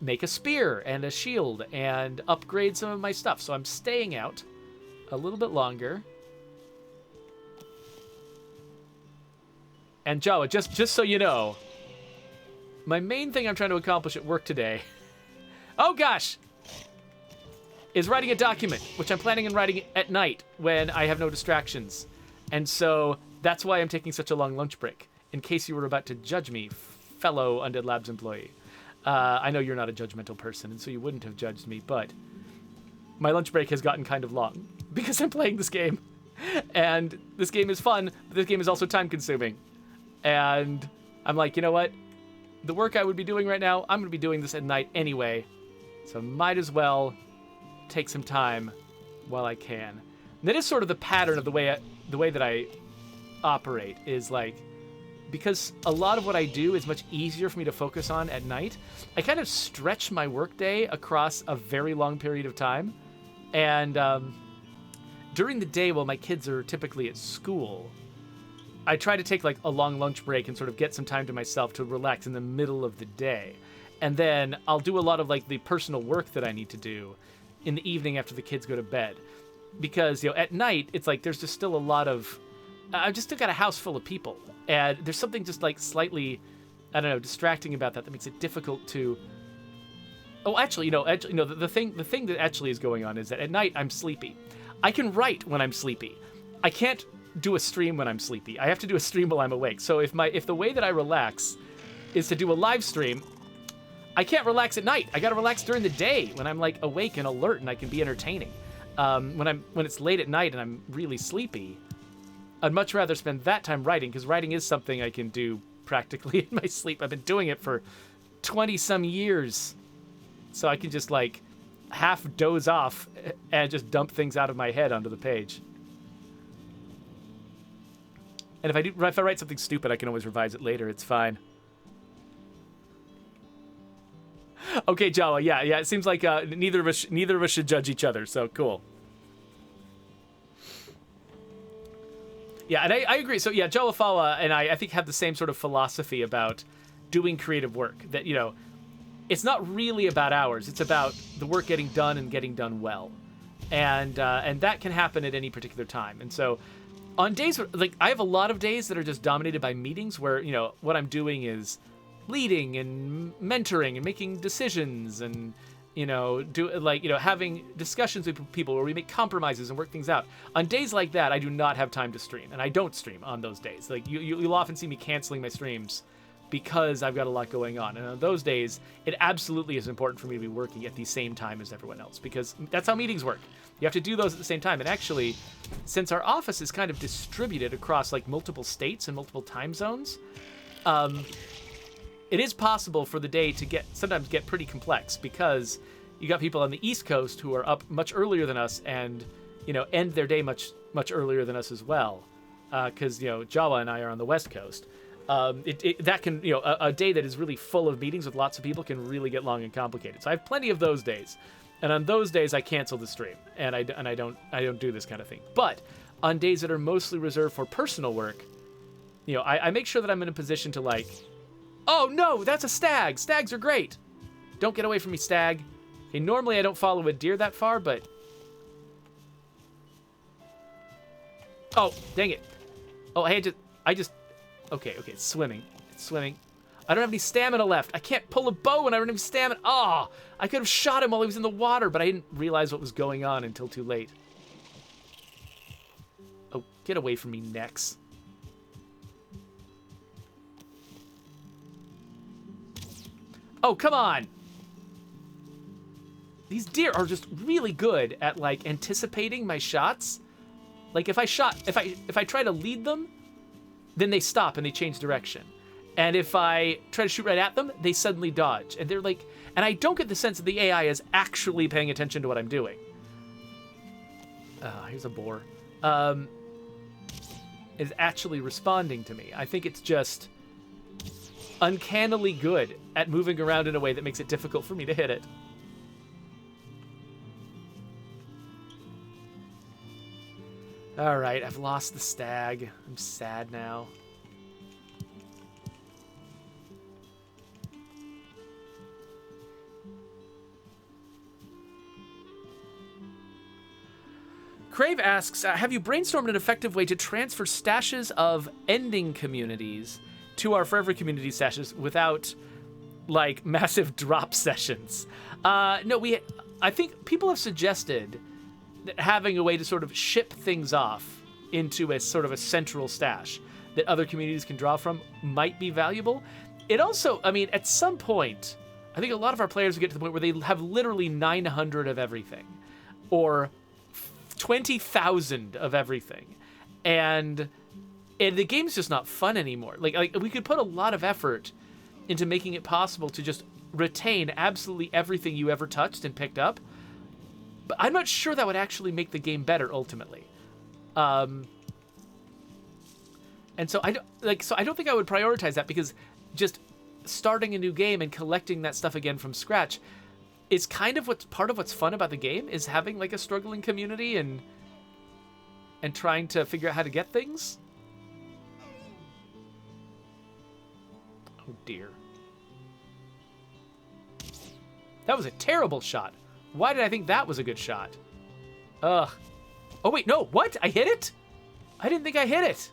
A: make a spear and a shield and upgrade some of my stuff. So I'm staying out a little bit longer. And Jawa, just so you know, my main thing I'm trying to accomplish at work today, oh gosh, is writing a document, which I'm planning on writing at night when I have no distractions. And so that's why I'm taking such a long lunch break, in case you were about to judge me, fellow Undead Labs employee. I know you're not a judgmental person, and so you wouldn't have judged me, but my lunch break has gotten kind of long because I'm playing this game. And this game is fun, but this game is also time-consuming. And I'm like, you know what? The work I would be doing right now, I'm going to be doing this at night anyway. So might as well take some time while I can. that is sort of the pattern of the way that I operate is like, because a lot of what I do is much easier for me to focus on at night, I kind of stretch my workday across a very long period of time. And during the day, while my kids are typically at school, I try to take like a long lunch break and sort of get some time to myself to relax in the middle of the day. And then I'll do a lot of like the personal work that I need to do in the evening after the kids go to bed. Because, you know, at night, it's like there's just still a lot of... I've just still got a house full of people. And there's something just like slightly, I don't know, distracting about that makes it difficult to... Oh, actually, the thing that actually is going on is that at night I'm sleepy. I can write when I'm sleepy. I can't do a stream when I'm sleepy. I have to do a stream while I'm awake. So if the way that I relax is to do a live stream, I can't relax at night. I gotta relax during the day when I'm like awake and alert and I can be entertaining. When it's late at night and I'm really sleepy, I'd much rather spend that time writing, because writing is something I can do practically in my sleep. I've been doing it for 20 some years. So I can just like half doze off and just dump things out of my head onto the page. And if I write something stupid, I can always revise it later. It's fine. Okay, Jawa. Yeah. It seems like neither of us should judge each other. So cool. Yeah, and I agree. So yeah, Jawafawa and I think have the same sort of philosophy about doing creative work. That, you know, it's not really about hours. It's about the work getting done and getting done well, and that can happen at any particular time. And so, on days where, like, I have a lot of days that are just dominated by meetings where, you know, what I'm doing is leading and mentoring and making decisions and, you know, having discussions with people where we make compromises and work things out. On days like that, I do not have time to stream, and I don't stream on those days. Like, you'll often see me canceling my streams because I've got a lot going on. And on those days, it absolutely is important for me to be working at the same time as everyone else, because that's how meetings work. You have to do those at the same time. And actually, since our office is kind of distributed across like multiple states and multiple time zones, it is possible for the day to sometimes get pretty complex, because you got people on the East Coast who are up much earlier than us and, you know, end their day much, much earlier than us as well. Because, you know, Jawa and I are on the West Coast. That can, you know, a day that is really full of meetings with lots of people can really get long and complicated. So I have plenty of those days, and on those days I cancel the stream, and I don't do this kind of thing. But on days that are mostly reserved for personal work, you know, I make sure that I'm in a position to like, oh no, that's a stag. Stags are great. Don't get away from me, stag. Okay, normally I don't follow a deer that far, but oh dang it. Oh, I just. Okay, it's swimming. I don't have any stamina left. I can't pull a bow and I don't have any stamina. Oh, I could have shot him while he was in the water, but I didn't realize what was going on until too late. Oh, get away from me, Nex. Oh, come on. These deer are just really good at, like, anticipating my shots. Like, if I try to lead them, then they stop and they change direction. And if I try to shoot right at them, they suddenly dodge. And they're like, and I don't get the sense that the AI is actually paying attention to what I'm doing. Here's a boar. Is actually responding to me. I think it's just uncannily good at moving around in a way that makes it difficult for me to hit it. All right, I've lost the stag. I'm sad now. Crave asks, have you brainstormed an effective way to transfer stashes of ending communities to our forever community stashes without, like, massive drop sessions? No, I think people have suggested having a way to sort of ship things off into a sort of a central stash that other communities can draw from might be valuable. It also, I mean, at some point, I think a lot of our players will get to the point where they have literally 900 of everything, or 20,000 of everything, and the game's just not fun anymore. Like we could put a lot of effort into making it possible to just retain absolutely everything you ever touched and picked up, But I'm not sure that would actually make the game better ultimately. And so I don't think I would prioritize that, because just starting a new game and collecting that stuff again from scratch is kind of part of what's fun about the game, is having like a struggling community and trying to figure out how to get things. Oh dear. That was a terrible shot. Why did I think that was a good shot? Ugh. Oh wait, no, what? I hit it? I didn't think I hit it.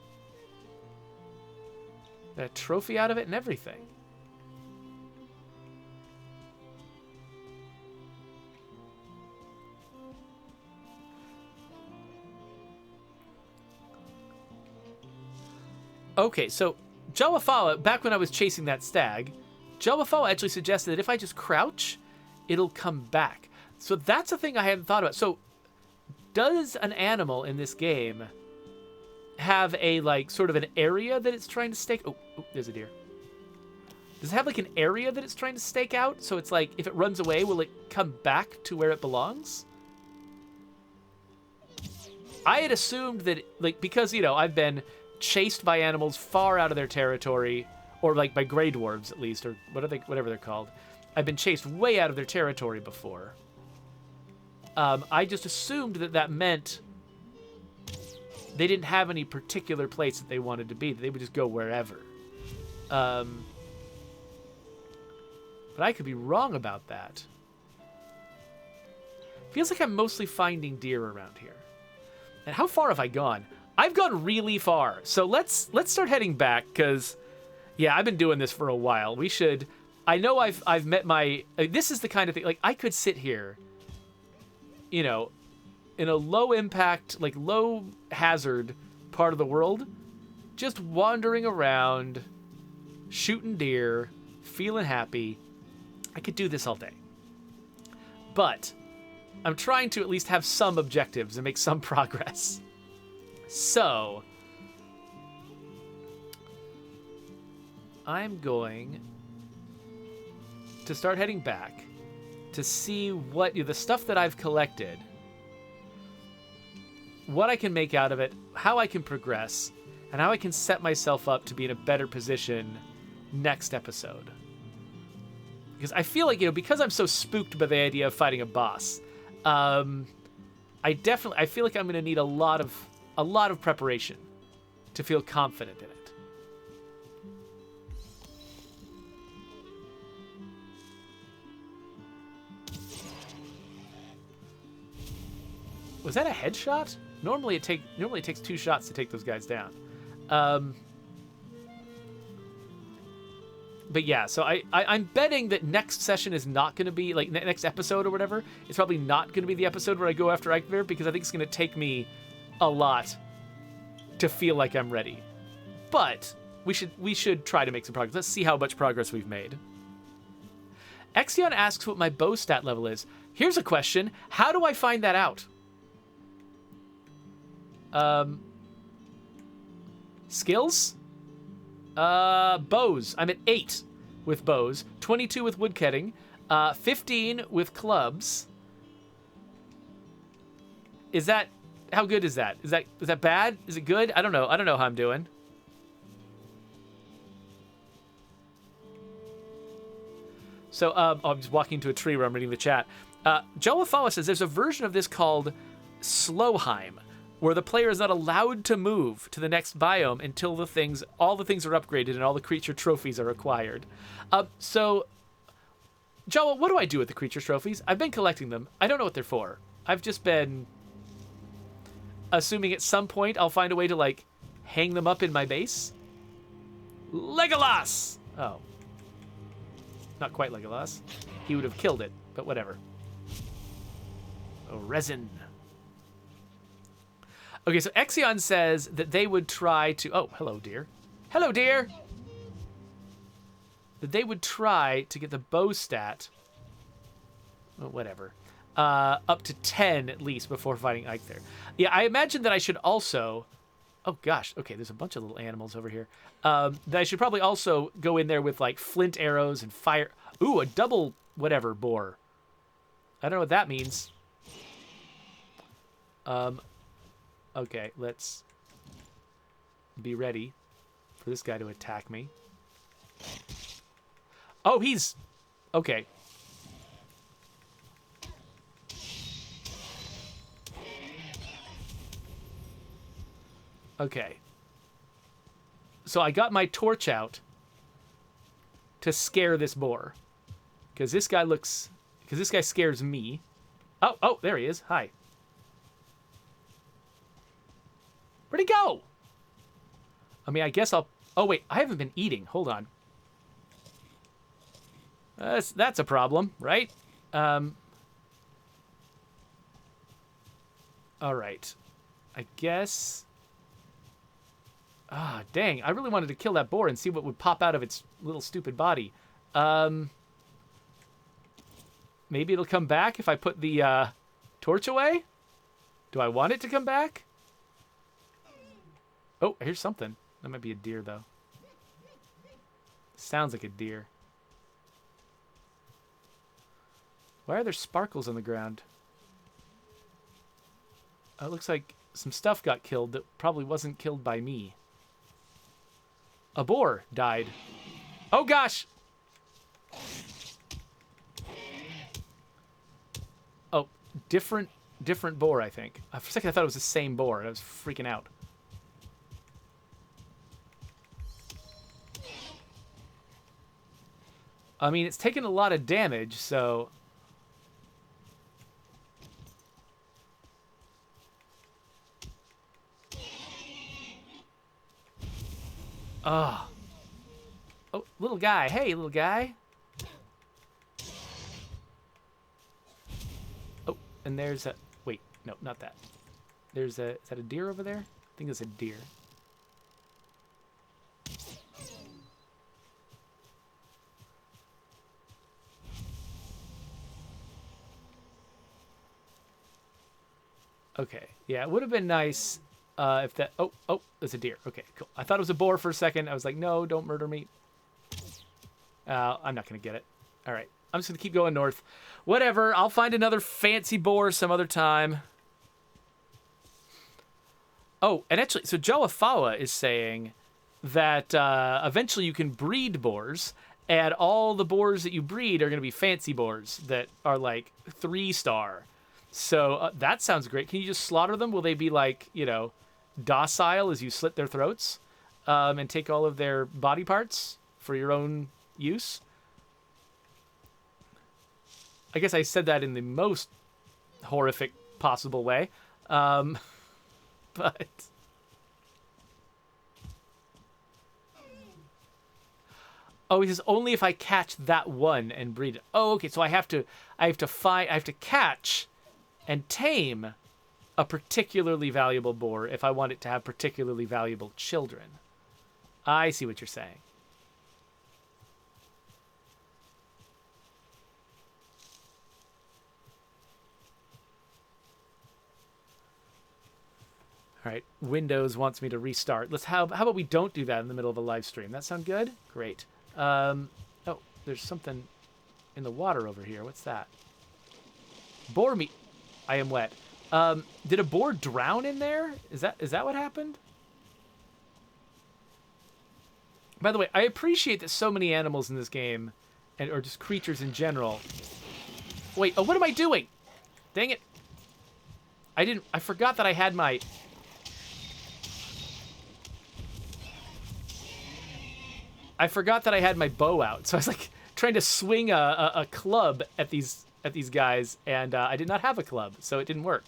A: Got a trophy out of it and everything. Okay, so Jawafawa, back when I was chasing that stag, Jawafawa actually suggested that if I just crouch, it'll come back. So that's a thing I hadn't thought about. So does an animal in this game have a, like, sort of an area that it's trying to stake? Oh, there's a deer. Does it have, like, an area that it's trying to stake out? So it's like, if it runs away, will it come back to where it belongs? I had assumed that, like, because, you know, I've been chased by animals far out of their territory, or like by Greydwarves at least, or whatever they're called. I've been chased way out of their territory before. I just assumed that meant they didn't have any particular place that they wanted to be. That they would just go wherever. But I could be wrong about that. Feels like I'm mostly finding deer around here. And how far have I gone? I've gone really far. So let's start heading back, because yeah, I've been doing this for a while. We should. I know I've met my. This is the kind of thing, like, I could sit here, you know, in a low impact, like low hazard part of the world, just wandering around, shooting deer, feeling happy. I could do this all day. But I'm trying to at least have some objectives and make some progress. So I'm going to start heading back to see what the stuff that I've collected, what I can make out of it, how I can progress, and how I can set myself up to be in a better position next episode. Because I feel like, you know, because I'm so spooked by the idea of fighting a boss, I feel like I'm going to need a lot of preparation to feel confident in it. Was that a headshot? Normally it takes 2 shots to take those guys down. But yeah, so I'm betting that next session is not going to be, like, next episode or whatever, it's probably not going to be the episode where I go after Eichver, because I think it's going to take me a lot to feel like I'm ready. But we should try to make some progress. Let's see how much progress we've made. Exion asks what my bow stat level is. Here's a question. How do I find that out? Skills? Bows. I'm at 8 with bows, 22 with woodcutting, 15 with clubs. How good is that? Is that bad? Is it good? I don't know. I don't know how I'm doing. So, I'm just walking to a tree where I'm reading the chat. Jawafawa says there's a version of this called Loheim, where the player is not allowed to move to the next biome until all the things are upgraded and all the creature trophies are acquired. So, Jawa, what do I do with the creature trophies? I've been collecting them. I don't know what they're for. I've just been assuming at some point I'll find a way to, like, hang them up in my base. Legolas! Oh. Not quite Legolas. He would have killed it, but whatever. Oh, resin. Okay, so Exion says that they would try to... Oh, hello, dear. Hello, dear! That they would try to get the bow stat... Oh, whatever. Up to 10, at least, before fighting Ike there. Yeah, I imagine that I should also... Oh, gosh. Okay, there's a bunch of little animals over here. That I should probably also go in there with, like, flint arrows and fire... Ooh, a double whatever boar. I don't know what that means. Okay, let's be ready for this guy to attack me. Oh, he's... Okay. Okay. So I got my torch out to scare this boar. Because this guy looks... Because this guy scares me. Oh, there he is. Hi. Where'd he go? I mean, I guess I'll... Oh, wait. I haven't been eating. Hold on. That's a problem, right? All right. I guess... Ah, dang. I really wanted to kill that boar and see what would pop out of its little stupid body. Maybe it'll come back if I put the torch away? Do I want it to come back? Oh, here's something. That might be a deer, though. Sounds like a deer. Why are there sparkles on the ground? It looks like some stuff got killed that probably wasn't killed by me. A boar died. Oh, gosh! Oh, different boar, I think. For a second, I thought it was the same boar, and I was freaking out. I mean, it's taken a lot of damage, so... Oh, little guy. Hey, little guy. Oh, and there's a... Wait, no, not that. There's a... Is that a deer over there? I think it's a deer. Okay, yeah, it would have been nice... if that... Oh, there's a deer. Okay, cool. I thought it was a boar for a second. I was like, no, don't murder me. I'm not going to get it. All right. I'm just going to keep going north. Whatever. I'll find another fancy boar some other time. Oh, and actually, so Jawafawa is saying that eventually you can breed boars, and all the boars that you breed are going to be fancy boars that are like 3-star. So that sounds great. Can you just slaughter them? Will they be like, you know... docile as you slit their throats and take all of their body parts for your own use? I guess I said that in the most horrific possible way. But... Oh, he says only if I catch that one and breed it. Oh, okay, so I have to catch and tame a particularly valuable boar if I want it to have particularly valuable children. I see what you're saying. All right, Windows wants me to restart. How about we don't do that in the middle of a live stream? That sound good? Great. Oh, there's something in the water over here. What's that? Boar meat. I am wet. Did a boar drown in there? Is that what happened? By the way, I appreciate that so many animals in this game, or just creatures in general. Wait, oh, what am I doing? Dang it. I forgot that I had my... I forgot that I had my bow out, so I was like trying to swing a club at these guys, and I did not have a club, so it didn't work.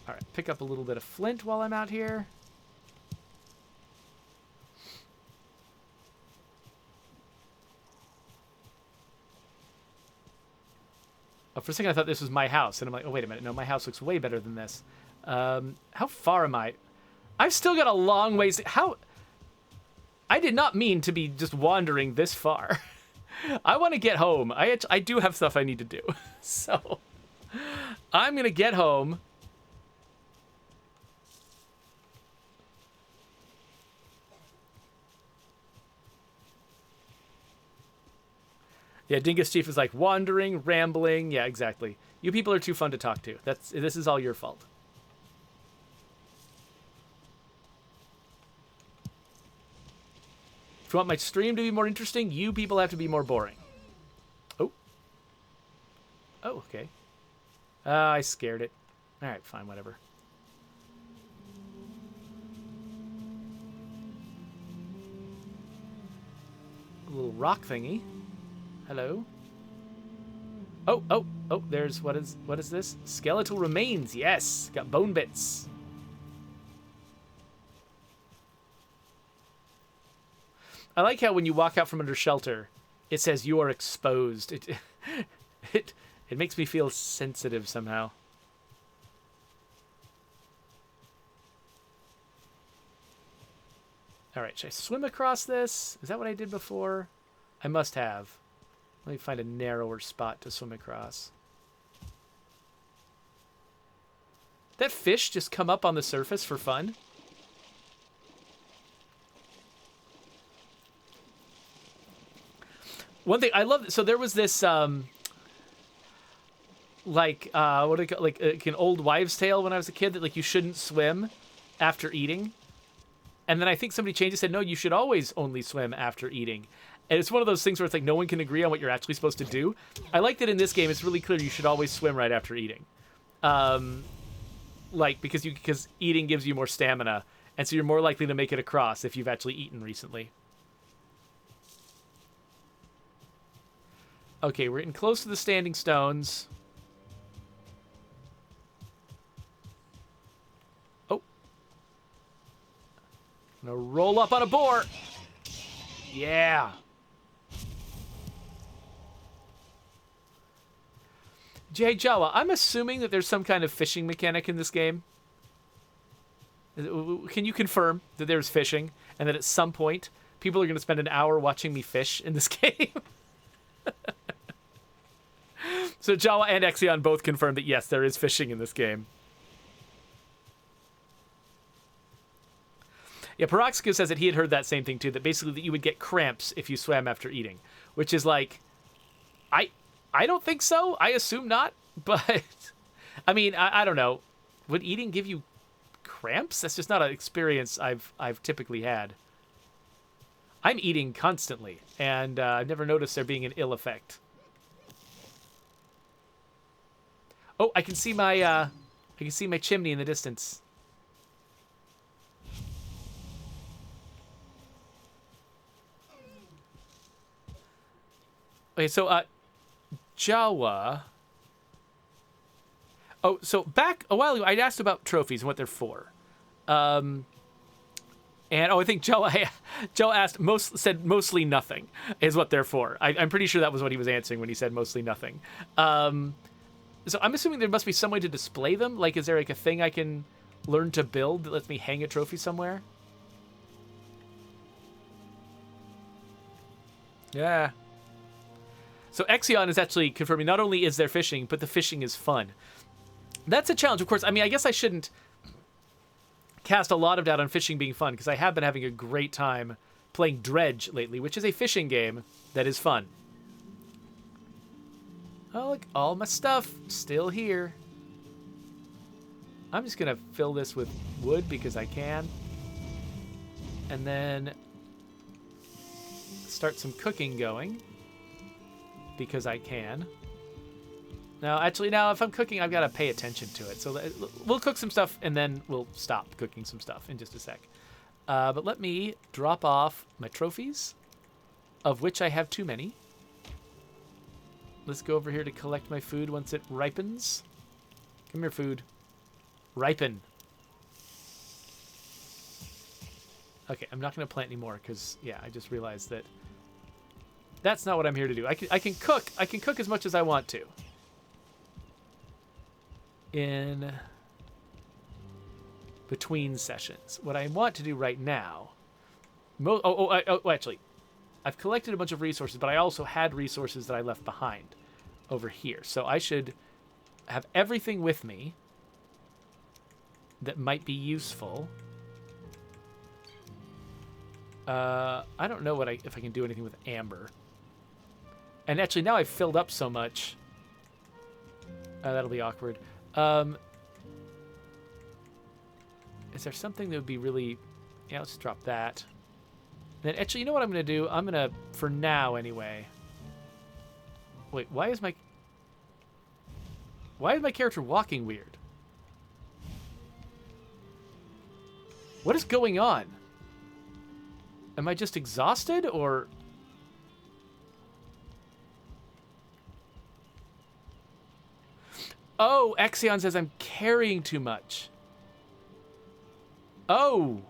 A: All right, pick up a little bit of flint while I'm out here. Oh, for a second I thought this was my house, and I'm like, oh, wait a minute. No, my house looks way better than this. How far am I? I've still got a long ways. How? I did not mean to be just wandering this far. I want to get home. I do have stuff I need to do. So I'm going to get home. Yeah, Dingus Chief is like wandering, rambling. Yeah, exactly. You people are too fun to talk to. This is all your fault. If you want my stream to be more interesting, you people have to be more boring. Oh. Oh, okay. I scared it. All right, fine, whatever. A little rock thingy. Hello. Oh, there's, what is this? Skeletal remains, yes. Got bone bits. I like how when you walk out from under shelter, it says you are exposed. It makes me feel sensitive somehow. All right, should I swim across this? Is that what I did before? I must have. Let me find a narrower spot to swim across. That fish just come up on the surface for fun? One thing I love, so there was this like what do you call, like an old wives' tale when I was a kid that like you shouldn't swim after eating. And then I think somebody changed it, said no, you should always only swim after eating. And it's one of those things where it's like no one can agree on what you're actually supposed to do. I like that in this game it's really clear you should always swim right after eating. Like because eating gives you more stamina, and so you're more likely to make it across if you've actually eaten recently. Okay, we're getting close to the standing stones. Oh. I'm gonna roll up on a boar. Yeah. Jay Jawa, I'm assuming that there's some kind of fishing mechanic in this game. Can you confirm that there's fishing and that at some point people are going to spend an hour watching me fish in this game? So Jawa and Exion both confirmed that yes, there is fishing in this game. Yeah, Peroxicus says that he had heard that same thing too, that basically that you would get cramps if you swam after eating, which is like, I don't think so. I assume not, but I mean, I don't know. Would eating give you cramps? That's just not an experience I've typically had. I'm eating constantly, and I've never noticed there being an ill effect. Oh, I can see my chimney in the distance. Okay, so Jawa. Oh, so back a while ago, I asked about trophies and what they're for. And I think Joe said mostly nothing is what they're for. I'm pretty sure that was what he was answering when he said mostly nothing. So I'm assuming there must be some way to display them. Like, is there like a thing I can learn to build that lets me hang a trophy somewhere? Yeah. So Exion is actually confirming not only is there fishing, but the fishing is fun. That's a challenge, of course. I mean, I guess I shouldn't cast a lot of doubt on fishing being fun, because I have been having a great time playing Dredge lately, which is a fishing game that is fun. Oh, look, all my stuff still here. I'm just going to fill this with wood because I can. And then start some cooking going because I can. Now, actually, now if I'm cooking, I've got to pay attention to it. So we'll cook some stuff, and then we'll stop cooking some stuff in just a sec. But let me drop off my trophies, of which I have too many. Let's go over here to collect my food once it ripens. Come here, food. Ripen. Okay, I'm not going to plant anymore because, yeah, I just realized that that's not what I'm here to do. I can cook. I can cook as much as I want to. In between sessions. What I want to do right now... actually, I've collected a bunch of resources, but I also had resources that I left behind over here. So I should have everything with me that might be useful. I don't know if I can do anything with amber. And actually, now I've filled up so much. That'll be awkward. Is there something that would be really... Yeah, let's drop that. Then, actually, you know what I'm going to do? I'm going to, for now anyway... Wait, why is my character walking weird? What is going on? Am I just exhausted, or... Oh, Exion says I'm carrying too much. Oh,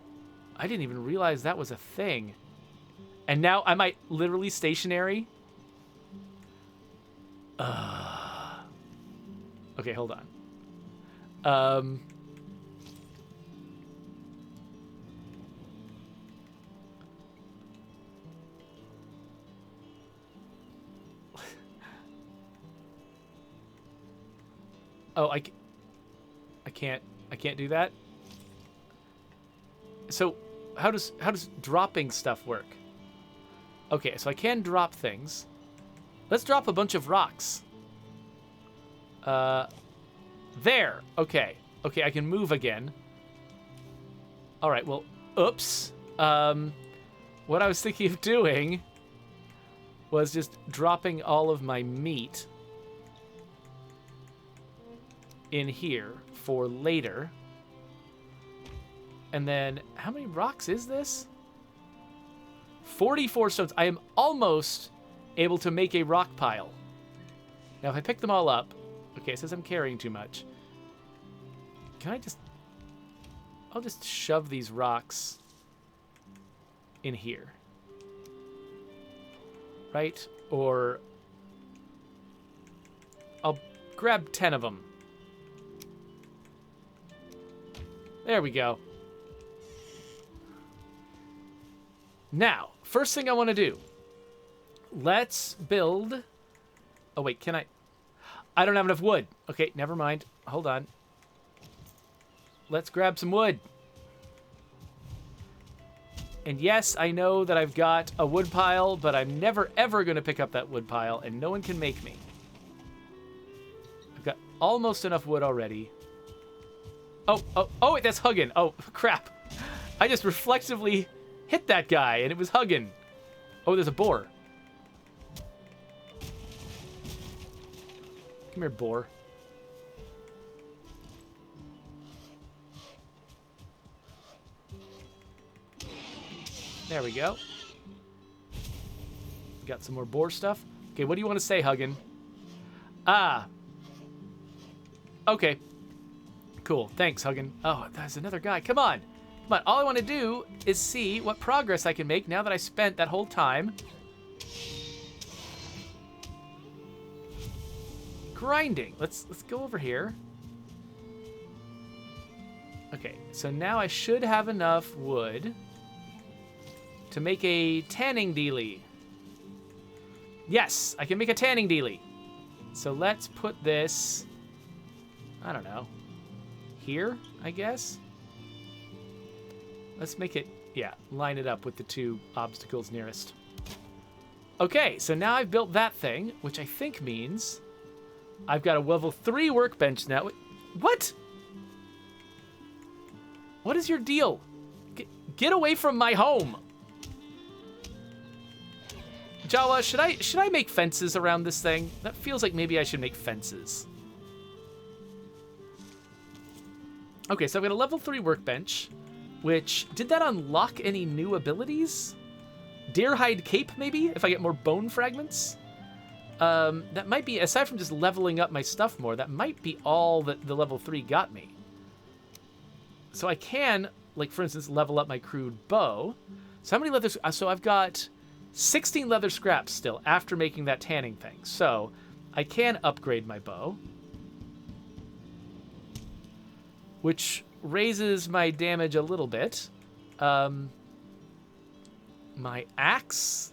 A: I didn't even realize that was a thing. And now am I literally stationary? Okay, hold on. Oh, I can't do that. So, how does dropping stuff work? Okay, so I can drop things. Let's drop a bunch of rocks. There. Okay. Okay, I can move again. All right, well, oops. What I was thinking of doing was just dropping all of my meat in here for later. And then, how many rocks is this? 44 stones. I am almost able to make a rock pile. Now, if I pick them all up... Okay, it says I'm carrying too much. Can I just... I'll just shove these rocks in here. Right? Or... I'll grab 10 of them. There we go. Now, first thing I want to do. Let's build... Oh, wait, can I... I don't have enough wood. Okay, never mind. Hold on. Let's grab some wood. And yes, I know that I've got a wood pile, but I'm never, ever going to pick up that wood pile, and no one can make me. I've got almost enough wood already. Oh, wait, that's Huggin. Oh, crap. I just reflexively hit that guy, and it was Huggin. Oh, there's a boar. Come here, boar. There we go. Got some more boar stuff. Okay, what do you want to say, Huggin? Ah. Okay. Cool. Thanks, Huggin. Oh, there's another guy. Come on. Come on. All I want to do is see what progress I can make now that I spent that whole time grinding. Let's go over here. Okay, so now I should have enough wood to make a tanning dealie. Yes, I can make a tanning dealie. So let's put this, I don't know, here, I guess? Let's make it, yeah, line it up with the two obstacles nearest. Okay, so now I've built that thing, which I think means I've got a level 3 workbench now. What? What is your deal? Get away from my home. Jawa, should I make fences around this thing? That feels like maybe I should make fences. Okay, so I've got a level 3 workbench, which, did that unlock any new abilities? Deerhide Cape, maybe, if I get more bone fragments? That might be, aside from just leveling up my stuff more, that might be all that the level 3 got me. So I can, like, for instance, level up my crude bow. So how many leather... So I've got 16 leather scraps still after making that tanning thing. So I can upgrade my bow, which raises my damage a little bit. My axe...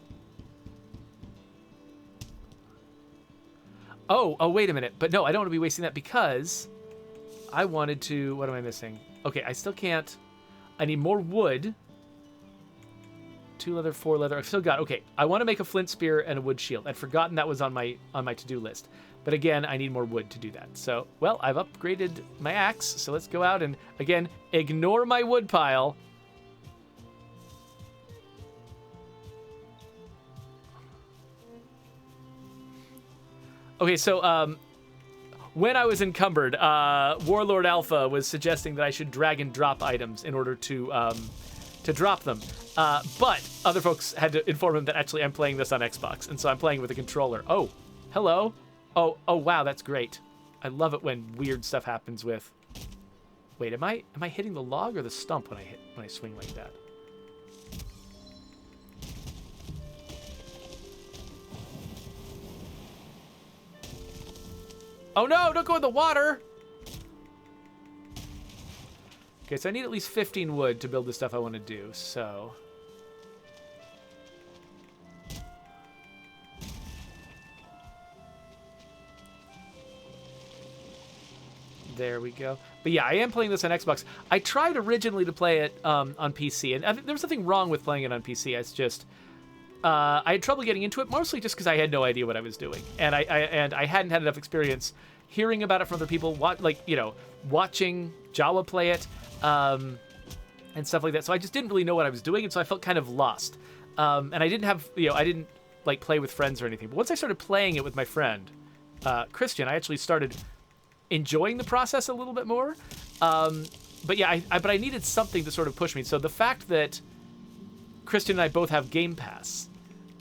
A: Oh, wait a minute. But no, I don't want to be wasting that because I wanted to... What am I missing? Okay, I still can't... I need more wood. 2 leather, 4 leather. I've still got, okay, I want to make a flint spear and a wood shield. I'd forgotten that was on my to-do list. But again, I need more wood to do that. So, well, I've upgraded my axe. So let's go out and, again, ignore my wood pile. Okay, so when I was encumbered, Warlord Alpha was suggesting that I should drag and drop items in order to drop them. But other folks had to inform him that actually I'm playing this on Xbox, and so I'm playing with a controller. Oh, hello. Oh, wow, that's great. I love it when weird stuff happens with... Wait, am I hitting the log or the stump when I swing like that? Oh no, don't go in the water! Okay, so I need at least 15 wood to build the stuff I want to do, so... There we go. But yeah, I am playing this on Xbox. I tried originally to play it on PC, and there was nothing wrong with playing it on PC. It's just... I had trouble getting into it, mostly just because I had no idea what I was doing, and I hadn't had enough experience hearing about it from other people, watching Jawa play it, and stuff like that. So I just didn't really know what I was doing, and so I felt kind of lost. And I didn't have, I didn't like play with friends or anything. But once I started playing it with my friend Christian, I actually started enjoying the process a little bit more. But yeah, but I needed something to sort of push me. So the fact that Christian and I both have Game Pass,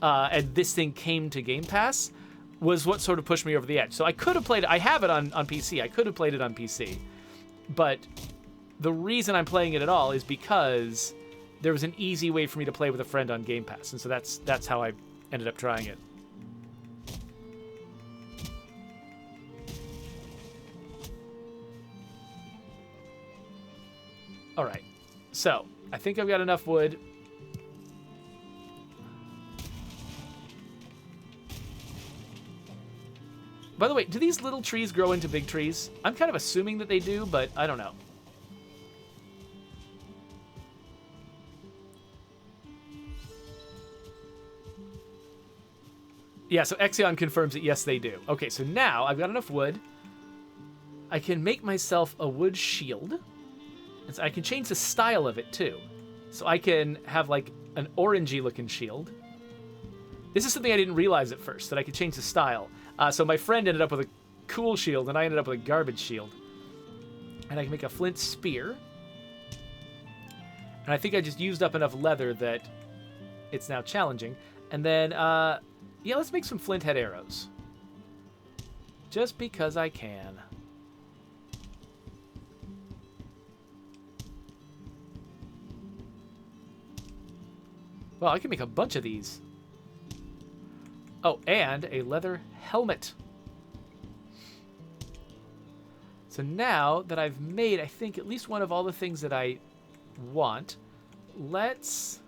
A: and this thing came to Game Pass, was what sort of pushed me over the edge. So I could have played it. I have it on PC. I could have played it on PC. But the reason I'm playing it at all is because there was an easy way for me to play with a friend on Game Pass. And so that's how I ended up trying it. All right. So I think I've got enough wood. By the way, do these little trees grow into big trees? I'm kind of assuming that they do, but I don't know. Yeah, so Exion confirms that yes, they do. Okay, so now I've got enough wood. I can make myself a wood shield. And so I can change the style of it, too. So I can have, like, an orangey-looking shield. This is something I didn't realize at first, that I could change the style. So my friend ended up with a cool shield, and I ended up with a garbage shield. And I can make a flint spear. And I think I just used up enough leather that it's now challenging. And then, yeah, let's make some flint head arrows. Just because I can. Well, I can make a bunch of these. Oh, and a leather helmet. So now that I've made, I think, at least one of all the things that I want, let's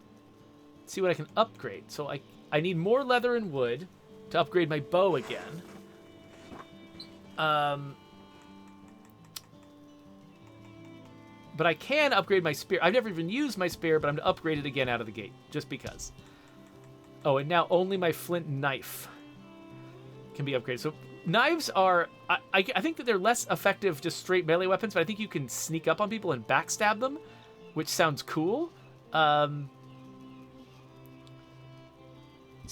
A: see what I can upgrade. So I need more leather and wood to upgrade my bow again. But I can upgrade my spear. I've never even used my spear, but I'm going to upgrade it again out of the gate, just because. Oh, and now only my flint knife can be upgraded. So knives are... I think that they're less effective just straight melee weapons, but I think you can sneak up on people and backstab them, which sounds cool. So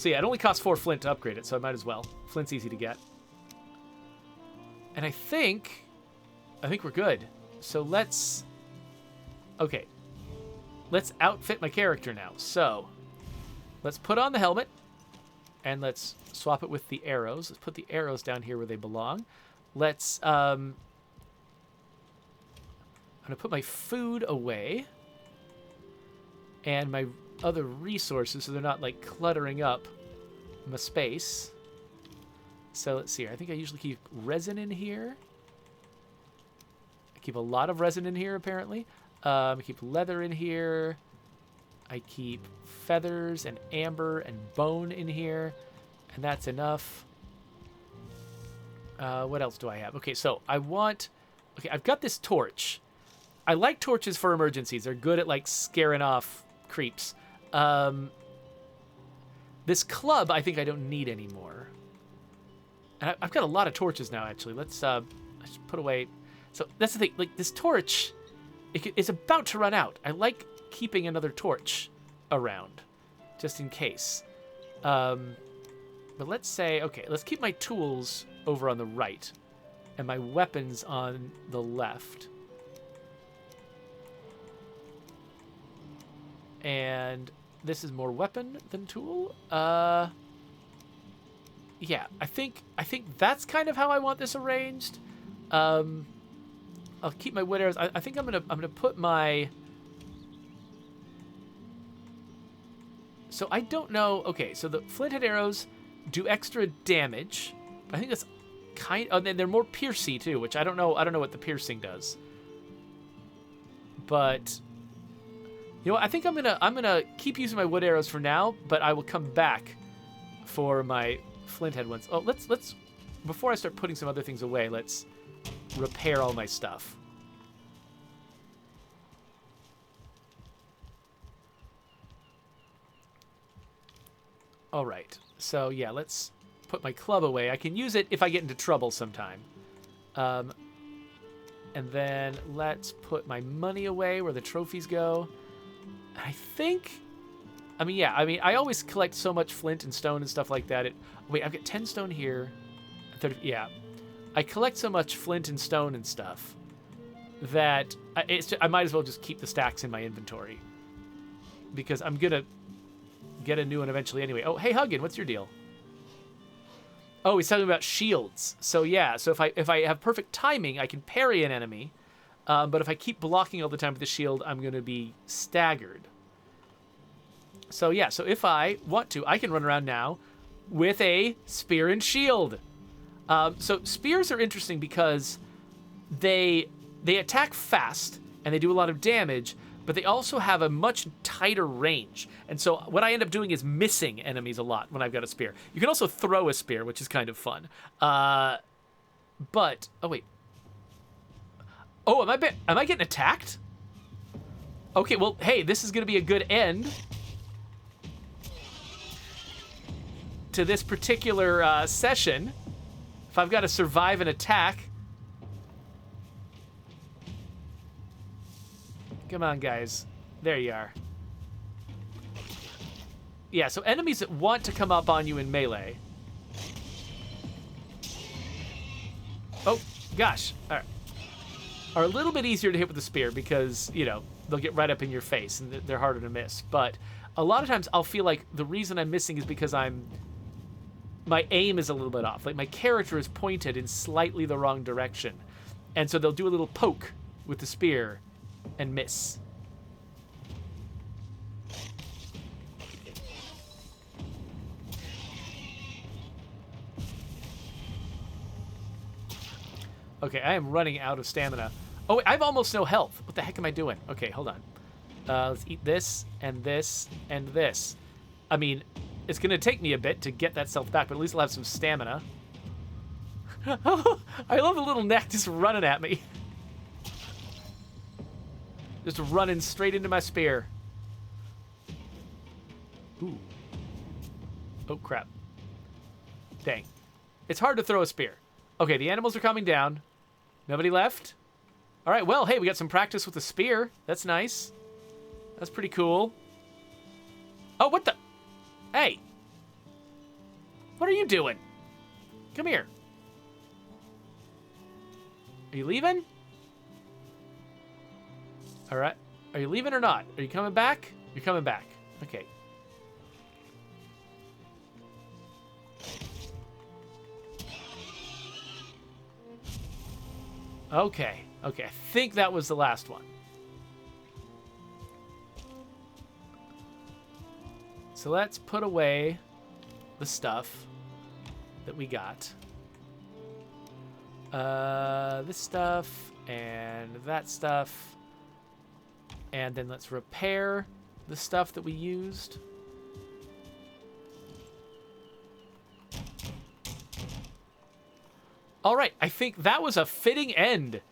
A: yeah, it only costs 4 flint to upgrade it, so I might as well. Flint's easy to get. And I think we're good. So let's... Okay. Let's outfit my character now. So... let's put on the helmet, and let's swap it with the arrows. Let's put the arrows down here where they belong. Let's, I'm going to put my food away, and my other resources so they're not, like, cluttering up my space. So let's see here. I think I usually keep resin in here. I keep a lot of resin in here, apparently. I keep leather in here. I keep feathers and amber and bone in here, and that's enough. What else do I have? Okay, so I want... Okay, I've got this torch. I like torches for emergencies. They're good at, like, scaring off creeps. This club, I think I don't need anymore. And I've got a lot of torches now, actually. Let's put away. So that's the thing. Like, this torch, it's about to run out. I like keeping another torch around, just in case. But let's say, okay, let's keep my tools over on the right and my weapons on the left. And this is more weapon than tool. Yeah, I think that's kind of how I want this arranged. I'll keep my wood arrows. I think I'm gonna put my. So I don't know. Okay, so the flinthead arrows do extra damage. I think that's kind. Oh, then they're more piercy too, which I don't know. I don't know what the piercing does. But you know, I think I'm gonna keep using my wood arrows for now, but I will come back for my flinthead ones. Oh, let's before I start putting some other things away, let's repair all my stuff. All right. So yeah, let's put my club away. I can use it if I get into trouble sometime. And then let's put my money away where the trophies go. I think, I always collect so much flint and stone and stuff like that. Wait, I've got 10 stone here. 30, yeah. I collect so much flint and stone and stuff that I might as well just keep the stacks in my inventory, because I'm going to get a new one eventually anyway. Oh, hey, Huggin, what's your deal? Oh, he's talking about shields. So yeah, so if I have perfect timing, I can parry an enemy. But if I keep blocking all the time with the shield, I'm going to be staggered. So yeah, so if I want to, I can run around now with a spear and shield. So spears are interesting because they attack fast and they do a lot of damage, but they also have a much tighter range. And so what I end up doing is missing enemies a lot when I've got a spear. You can also throw a spear, which is kind of fun. But, oh wait. Oh, am I getting attacked? Okay, well, hey, this is going to be a good end to this particular session. If I've got to survive an attack. Come on, guys. There you are. Yeah, so enemies that want to come up on you in melee. Oh, gosh. All right. Are a little bit easier to hit with the spear because, you know, they'll get right up in your face and they're harder to miss. But a lot of times I'll feel like the reason I'm missing is because my aim is a little bit off. Like, my character is pointed in slightly the wrong direction. And so they'll do a little poke with the spear and miss. Okay, I am running out of stamina. Oh, wait, I have almost no health. What the heck am I doing? Okay, hold on. Let's eat this, and this, and this. I mean, it's going to take me a bit to get that self back, but at least I'll have some stamina. I love the little neck just running at me. Just running straight into my spear. Ooh. Oh, crap. Dang. It's hard to throw a spear. Okay, the animals are coming down. Nobody left? All right, well, hey, we got some practice with the spear. That's nice. That's pretty cool. Oh, what the? Hey. What are you doing? Come here. Are you leaving? All right. Are you leaving or not? Are you coming back? You're coming back. Okay. Okay. Okay. I think that was the last one. So let's put away the stuff that we got. This stuff and that stuff. And then let's repair the stuff that we used. All right, I think that was a fitting end.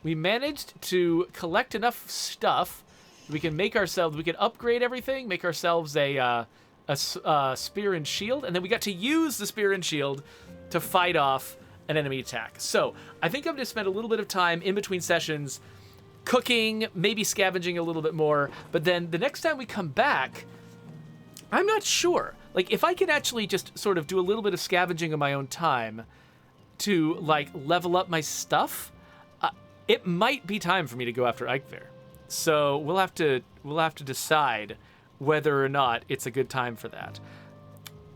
A: We managed to collect enough stuff. We can make ourselves, we can upgrade everything, make ourselves a spear and shield, and then we got to use the spear and shield to fight off an enemy attack. So I think I'm going to spend a little bit of time in between sessions cooking, maybe scavenging a little bit more, but then the next time we come back, I'm not sure. Like, if I can actually just sort of do a little bit of scavenging on my own time to, like, level up my stuff, it might be time for me to go after Eichver. So we'll have to decide whether or not it's a good time for that.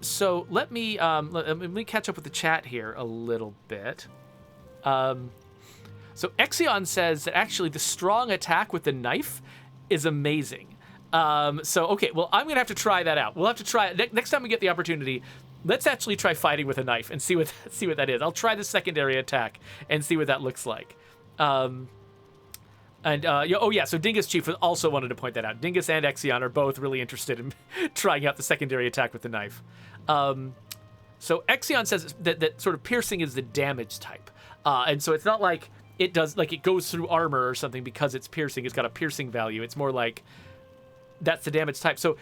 A: So let me catch up with the chat here a little bit. So Exion says that actually the strong attack with the knife is amazing. So, okay, well, I'm going to have to try that out. We'll have to try it. Next time we get the opportunity, let's actually try fighting with a knife and see what that is. I'll try the secondary attack and see what that looks like. So Dingus Chief also wanted to point that out. Dingus and Exion are both really interested in trying out the secondary attack with the knife. So Exion says that sort of piercing is the damage type. And so it's not like it goes through armor or something because it's piercing. It's got a piercing value. It's more like that's the damage type. So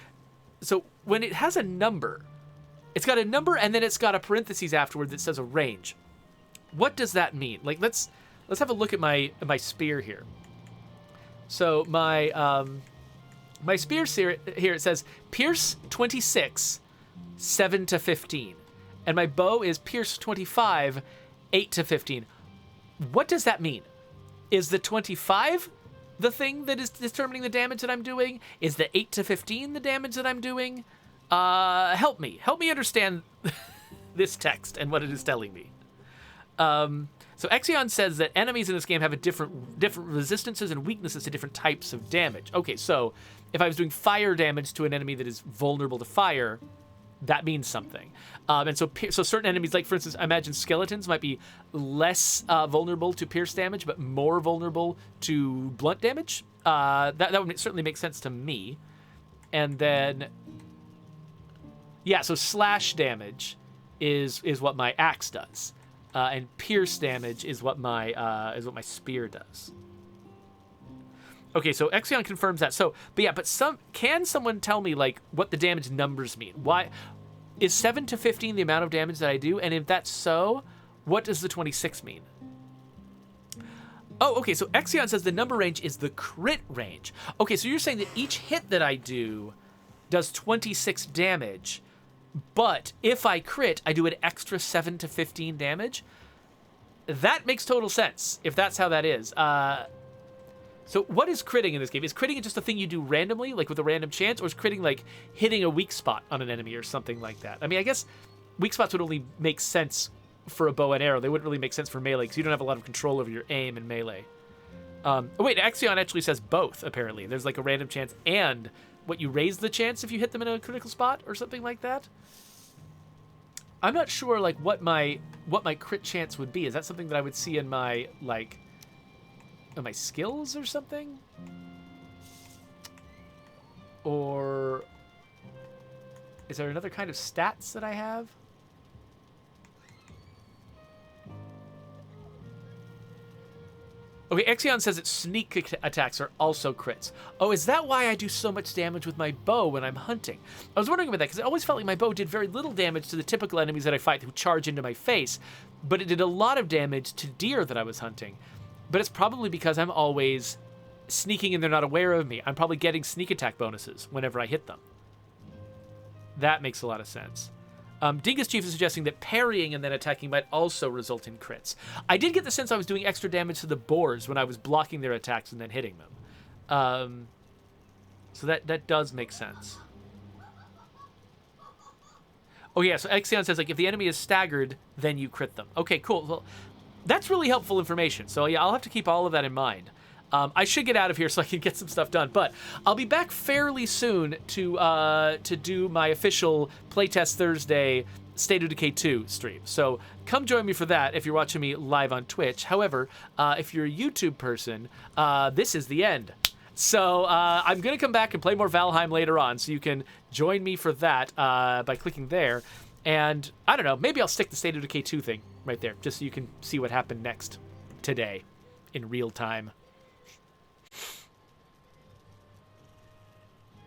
A: when it has a number, it's got a number and then it's got a parentheses afterward that says a range. What does that mean? Like, let's have a look at my spear here. So my spear here, it says pierce 26, 7 to 15. And my bow is pierce 25, 8 to 15. What does that mean? Is the 25 the thing that is determining the damage that I'm doing? Is the 8 to 15 the damage that I'm doing? Help me understand this text and what it is telling me. So Exion says that enemies in this game have a different resistances and weaknesses to different types of damage. Okay, so if I was doing fire damage to an enemy that is vulnerable to fire, that means something. And so certain enemies, like for instance, I imagine skeletons might be less vulnerable to pierce damage, but more vulnerable to blunt damage. That would certainly make sense to me. And then, yeah, so slash damage is what my axe does. And pierce damage is what my spear does. Okay, so Exion confirms that. So, can someone tell me like what the damage numbers mean? Why is 7 to 15 the amount of damage that I do? And if that's so, what does the 26 mean? Oh, okay, so Exion says the number range is the crit range. Okay, so you're saying that each hit that I do does 26 damage. But if I crit, I do an extra 7 to 15 damage. That makes total sense, if that's how that is. So what is critting in this game? Is critting just a thing you do randomly, like with a random chance? Or is critting like hitting a weak spot on an enemy or something like that? I mean, I guess weak spots would only make sense for a bow and arrow. They wouldn't really make sense for melee, because you don't have a lot of control over your aim in melee. Wait, Exion actually says both, apparently. There's like a random chance and what you raise the chance if you hit them in a critical spot or something like that. I'm not sure like what my crit chance would be. Is that something that I would see in my in my skills or something? Or is there another kind of stats that I have? Okay, Exion says that sneak attacks are also crits. Oh, is that why I do so much damage with my bow when I'm hunting? I was wondering about that, because I always felt like my bow did very little damage to the typical enemies that I fight who charge into my face, but it did a lot of damage to deer that I was hunting. But it's probably because I'm always sneaking and they're not aware of me. I'm probably getting sneak attack bonuses whenever I hit them. That makes a lot of sense. Dingus Chief is suggesting that parrying and then attacking might also result in crits. I did get the sense I was doing extra damage to the boars when I was blocking their attacks and then hitting them. So that does make sense. Oh yeah, so Exion says like if the enemy is staggered, then you crit them. Okay, cool. Well, that's really helpful information. So yeah, I'll have to keep all of that in mind. I should get out of here so I can get some stuff done, but I'll be back fairly soon to do my official Playtest Thursday State of Decay 2 stream. So come join me for that if you're watching me live on Twitch. However, if you're a YouTube person, this is the end. So I'm going to come back and play more Valheim later on, so you can join me for that by clicking there. And I don't know, maybe I'll stick the State of Decay 2 thing right there, just so you can see what happened next today in real time.